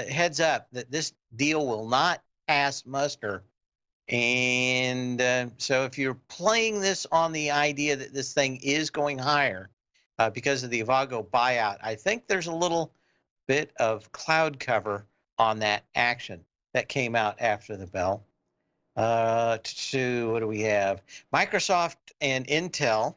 heads up that this deal will not pass muster. And so if you're playing this on the idea that this thing is going higher because of the Avago buyout, I think there's a little bit of cloud cover on that action that came out after the bell. What do we have? Microsoft and Intel,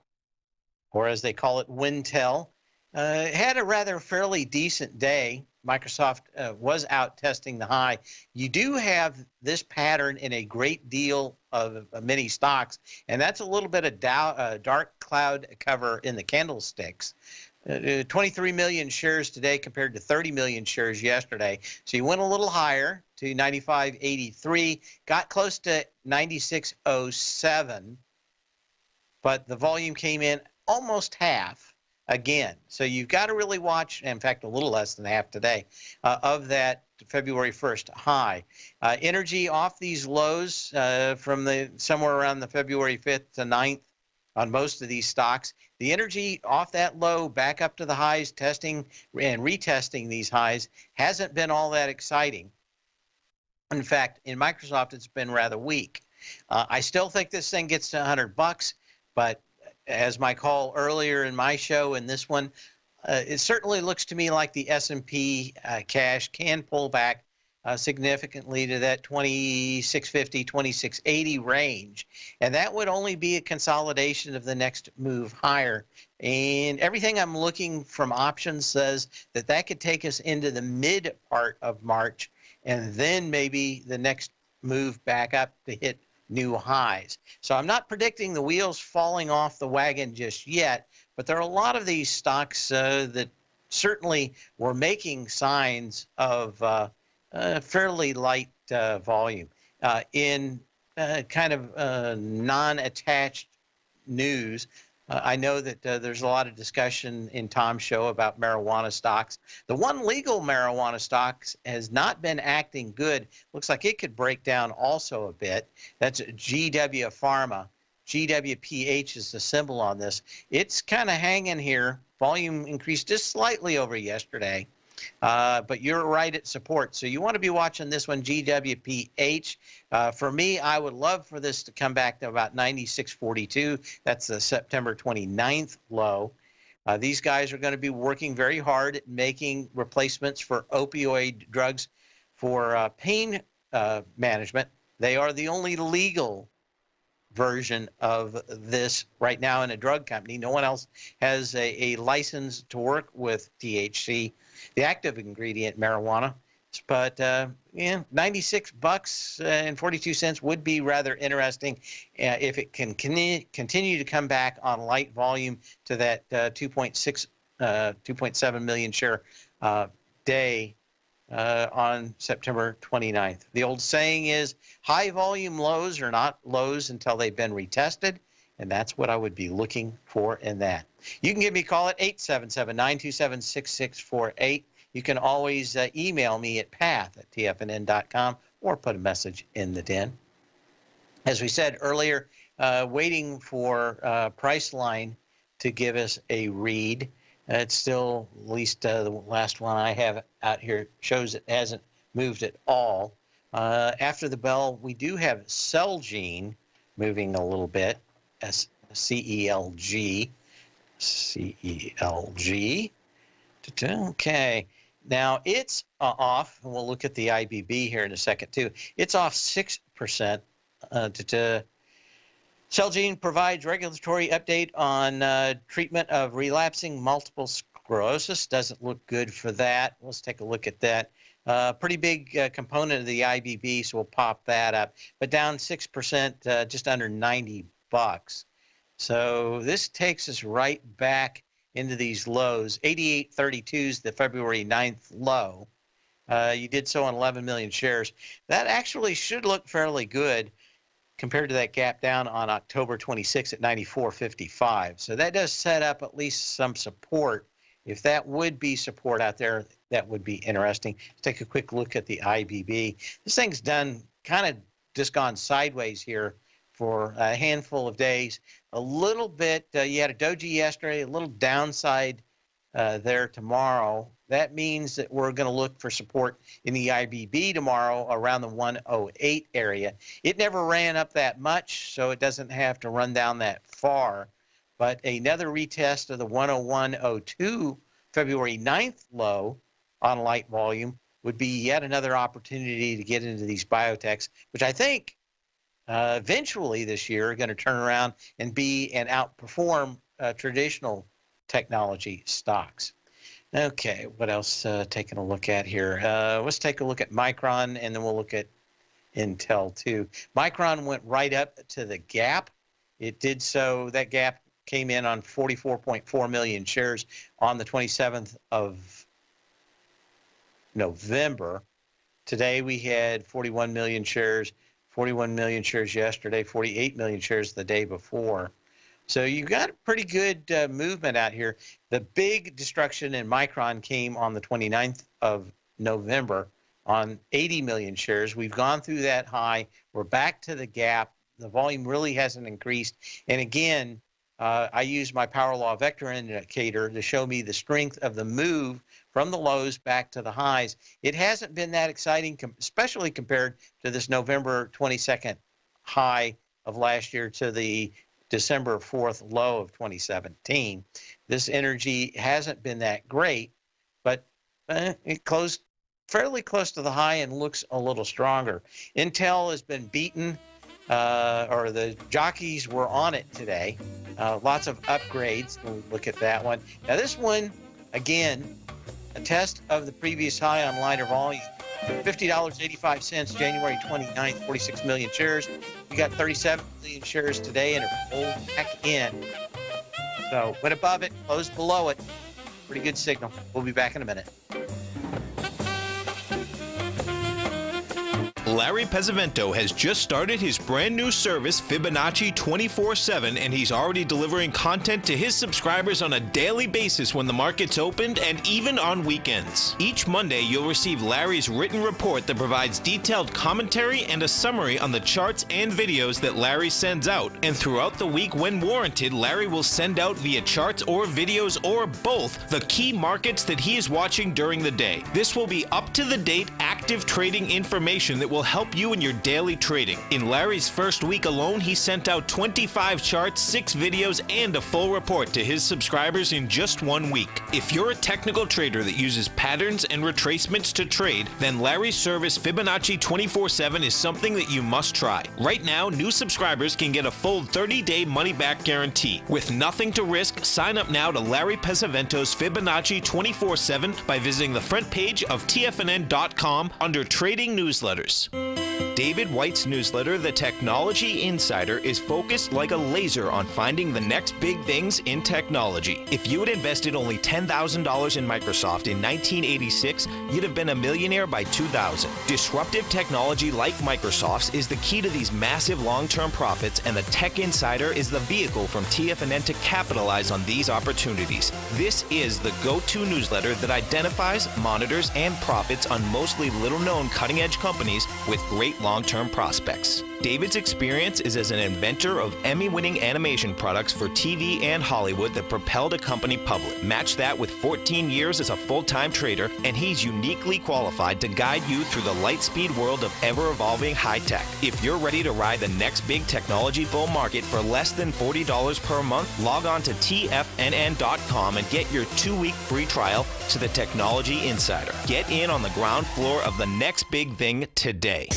or as they call it, Wintel, had a rather fairly decent day. Microsoft was out testing the high. You do have this pattern in a great deal of many stocks, and that's a little bit of dark cloud cover in the candlesticks. 23 million shares today compared to 30 million shares yesterday. So you went a little higher to 95.83, got close to 96.07, but the volume came in almost half again. So you've got to really watch, in fact, a little less than half today, of that February 1st high. Energy off these lows from somewhere around the February 5th to 9th on most of these stocks. The energy off that low back up to the highs, testing and retesting these highs hasn't been all that exciting. In fact, in Microsoft, it's been rather weak. I still think this thing gets to $100, but as my call earlier in my show and this one, it certainly looks to me like the S&P cash can pull back significantly to that 2650, 2680 range. And that would only be a consolidation of the next move higher. And everything I'm looking from options says that that could take us into the mid part of March, and then maybe the next move back up to hit new highs. So I'm not predicting the wheels falling off the wagon just yet, but there are a lot of these stocks that certainly were making signs of fairly light volume. In kind of non-attached news, I know that there's a lot of discussion in Tom's show about marijuana stocks. The one legal marijuana stocks has not been acting good. Looks like it could break down also a bit. That's GW Pharma. GWPH is the symbol on this. It's kind of hanging here. Volume increased just slightly over yesterday. But you're right at support. So you want to be watching this one, GWPH. For me, I would love for this to come back to about 96.42. That's the September 29th low. These guys are going to be working very hard at making replacements for opioid drugs for pain management. They are the only legal version of this right now in a drug company. No one else has a license to work with THC, the active ingredient marijuana. But yeah, $96.42 would be rather interesting if it can continue to come back on light volume to that 2.7 million share day on September 29th. The old saying is, high volume lows are not lows until they've been retested, and that's what I would be looking for in that. You can give me a call at 877-927-6648. You can always email me at path@tfnn.com or put a message in the den. As we said earlier, waiting for Priceline to give us a read. It's still, at least the last one I have out here, shows it hasn't moved at all. After the bell, we do have Celgene moving a little bit. CELG. CELG. Okay. Now it's off, and we'll look at the IBB here in a second too. It's off 6%. Celgene provides regulatory update on treatment of relapsing multiple sclerosis. Doesn't look good for that. Let's take a look at that. Pretty big component of the IBB, so we'll pop that up. But down 6%, just under $90. So this takes us right back into these lows. 88.32 is the February 9th low. You did so on 11 million shares. That actually should look fairly good compared to that gap down on October 26 at 94.55. So that does set up at least some support. If that would be support out there, that would be interesting. Let's take a quick look at the IBB. This thing's done kind of just gone sideways here for a handful of days. A little bit, you had a doji yesterday, a little downside there tomorrow. That means that we're going to look for support in the IBB tomorrow around the 108 area. It never ran up that much, so it doesn't have to run down that far. But another retest of the 101.02 February 9th low on light volume would be yet another opportunity to get into these biotechs, which I think eventually this year are going to turn around and be and outperform traditional technology stocks. Okay, what else taking a look at here? Let's take a look at Micron, and then we'll look at Intel too. Micron went right up to the gap. It did so. That gap came in on 44.4 million shares on the 27th of November. Today we had 41 million shares, 41 million shares yesterday, 48 million shares the day before. So you got a pretty good movement out here. The big destruction in Micron came on the 29th of November on 80 million shares. We've gone through that high. We're back to the gap. The volume really hasn't increased. And again, I use my power law vector indicator to show me the strength of the move from the lows back to the highs. It hasn't been that exciting, especially compared to this November 22nd high of last year to the December 4th low of 2017. This energy hasn't been that great, but it closed fairly close to the high and looks a little stronger. Intel has been beaten, or the jockeys were on it today. Lots of upgrades. We'll look at that one. Now this one, again, a test of the previous high on lighter volume. $50.85, January 29th, 46 million shares. We got 37 million shares today and are pulled back in. So went above it, closed below it. Pretty good signal. We'll be back in a minute. Larry Pesavento has just started his brand new service, Fibonacci 24/7, and he's already delivering content to his subscribers on a daily basis when the market's opened and even on weekends. Each Monday, you'll receive Larry's written report that provides detailed commentary and a summary on the charts and videos that Larry sends out. And throughout the week, when warranted, Larry will send out via charts or videos or both the key markets that he is watching during the day. This will be up-to-the-date, active trading information that will help you in your daily trading. In Larry's first week alone, he sent out 25 charts, 6 videos, and a full report to his subscribers in just 1 week. If you're a technical trader that uses patterns and retracements to trade, then Larry's service Fibonacci 24/7 is something that you must try. Right now, new subscribers can get a full 30-day money-back guarantee. With nothing to risk, sign up now to Larry Pesavento's Fibonacci 24/7 by visiting the front page of TFNN.com under Trading Newsletters. David White's newsletter, The Technology Insider, is focused like a laser on finding the next big things in technology. If you had invested only $10,000 in Microsoft in 1986, you'd have been a millionaire by 2000. Disruptive technology like Microsoft's is the key to these massive long-term profits, and the Tech Insider is the vehicle from TFNN to capitalize on these opportunities. This is the go-to newsletter that identifies, monitors, and profits on mostly little-known cutting-edge companies with great long-term prospects. David's experience is as an inventor of Emmy-winning animation products for TV and Hollywood that propelled a company public. Match that with 14 years as a full-time trader, and he's uniquely qualified to guide you through the light-speed world of ever-evolving high-tech. If you're ready to ride the next big technology bull market for less than $40 per month, log on to TFNN.com and get your 2-week free trial to the Technology Insider. Get in on the ground floor of the next big thing today.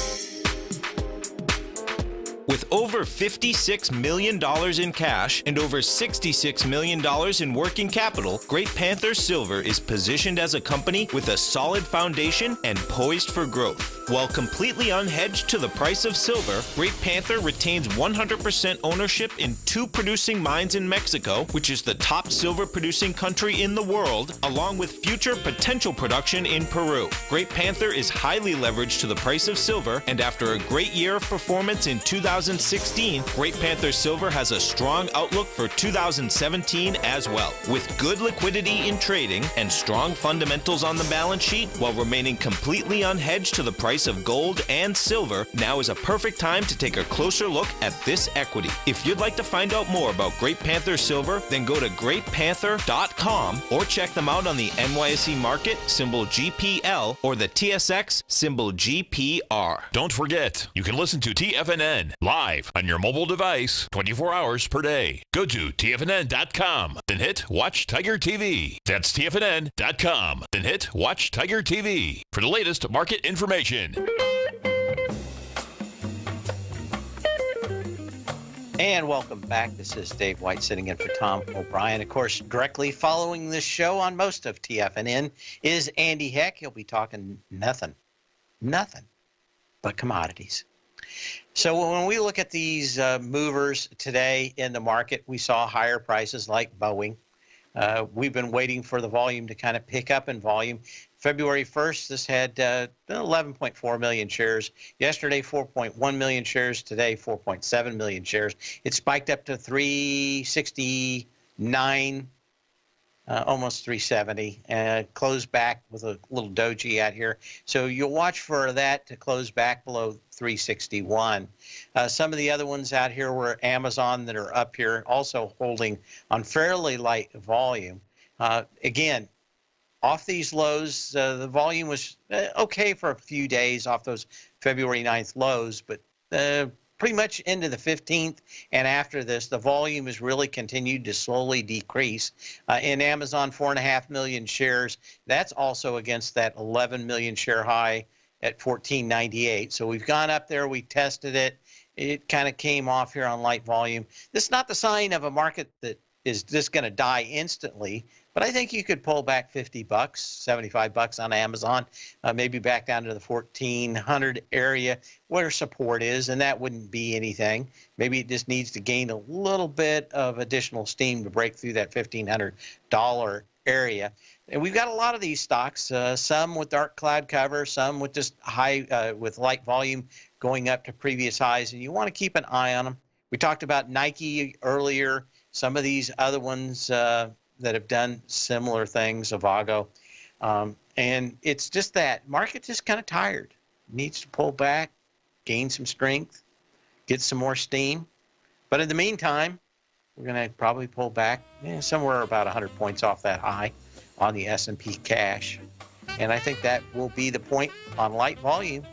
With over $56 million in cash and over $66 million in working capital, Great Panther Silver is positioned as a company with a solid foundation and poised for growth. While completely unhedged to the price of silver, Great Panther retains 100% ownership in 2 producing mines in Mexico, which is the top silver-producing country in the world, along with future potential production in Peru. Great Panther is highly leveraged to the price of silver, and after a great year of performance in 2016, Great Panther Silver has a strong outlook for 2017 as well. With good liquidity in trading and strong fundamentals on the balance sheet, while remaining completely unhedged to the price of gold and silver, now is a perfect time to take a closer look at this equity. If you'd like to find out more about Great Panther Silver, then go to greatpanther.com or check them out on the NYSE market, symbol GPL, or the TSX, symbol GPR. Don't forget, you can listen to TFNN live on your mobile device 24 hours per day. Go to TFNN.com, then hit Watch Tiger TV. That's TFNN.com, then hit Watch Tiger TV for the latest market information. And welcome back. This is Dave White sitting in for Tom O'Brien. Of course, directly following this show on most of TFNN is Andy Heck. He'll be talking nothing but commodities. So when we look at these movers today in the market, we saw higher prices like Boeing. We've been waiting for the volume to kind of pick up in volume. February 1st, this had 11.4 million shares. Yesterday, 4.1 million shares. Today, 4.7 million shares. It spiked up to 369, almost 370, and closed back with a little doji out here. So you'll watch for that to close back below 361. Some of the other ones out here were Amazon that are up here, also holding on fairly light volume. Again, off these lows, the volume was okay for a few days off those February 9th lows, but pretty much into the 15th and after this, the volume has really continued to slowly decrease. In Amazon, 4.5 million shares. That's also against that 11 million share high at 14.98. So we've gone up there. We tested it. It kind of came off here on light volume. This is not the sign of a market that is just going to die instantly, but I think you could pull back $50, $75 on Amazon, maybe back down to the 1,400 area where support is, and that wouldn't be anything. Maybe it just needs to gain a little bit of additional steam to break through that $1,500 area. And we've got a lot of these stocks, some with dark cloud cover, some with just high, with light volume going up to previous highs, and you want to keep an eye on them. We talked about Nike earlier, some of these other ones that have done similar things, Avago. And it's just that market just kind of tired. Needs to pull back, gain some strength, get some more steam. But in the meantime, we're going to probably pull back somewhere about 100 points off that high on the S&P cash. And I think that will be the point on light volume.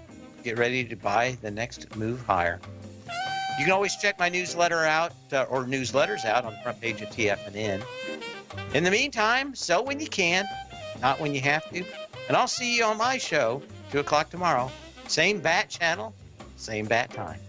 Get ready to buy the next move higher. You can always check my newsletter out or newsletters out on the front page of TFNN. In the meantime, sell when you can, not when you have to. And I'll see you on my show, 2 o'clock tomorrow. Same bat channel, same bat time.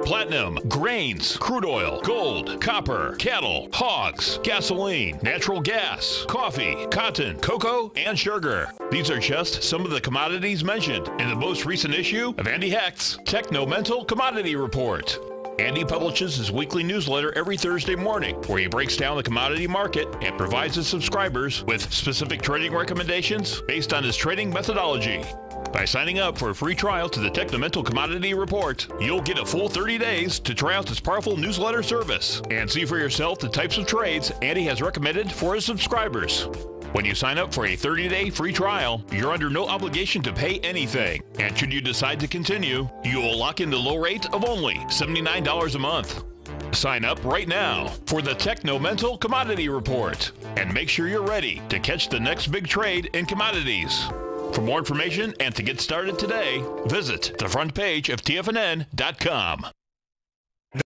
platinum, grains, crude oil, gold, copper, cattle, hogs, gasoline, natural gas, coffee, cotton, cocoa, and sugar. These are just some of the commodities mentioned in the most recent issue of Andy Hecht's Techno-Mental Commodity Report. Andy publishes his weekly newsletter every Thursday morning, where he breaks down the commodity market and provides his subscribers with specific trading recommendations based on his trading methodology. By signing up for a free trial to the Techno-Mental Commodity Report, you'll get a full 30 days to try out this powerful newsletter service and see for yourself the types of trades Andy has recommended for his subscribers. When you sign up for a 30-day free trial, you're under no obligation to pay anything. And should you decide to continue, you will lock in the low rate of only $79 a month. Sign up right now for the Techno-Mental Commodity Report and make sure you're ready to catch the next big trade in commodities. For more information and to get started today, visit the front page of TFNN.com.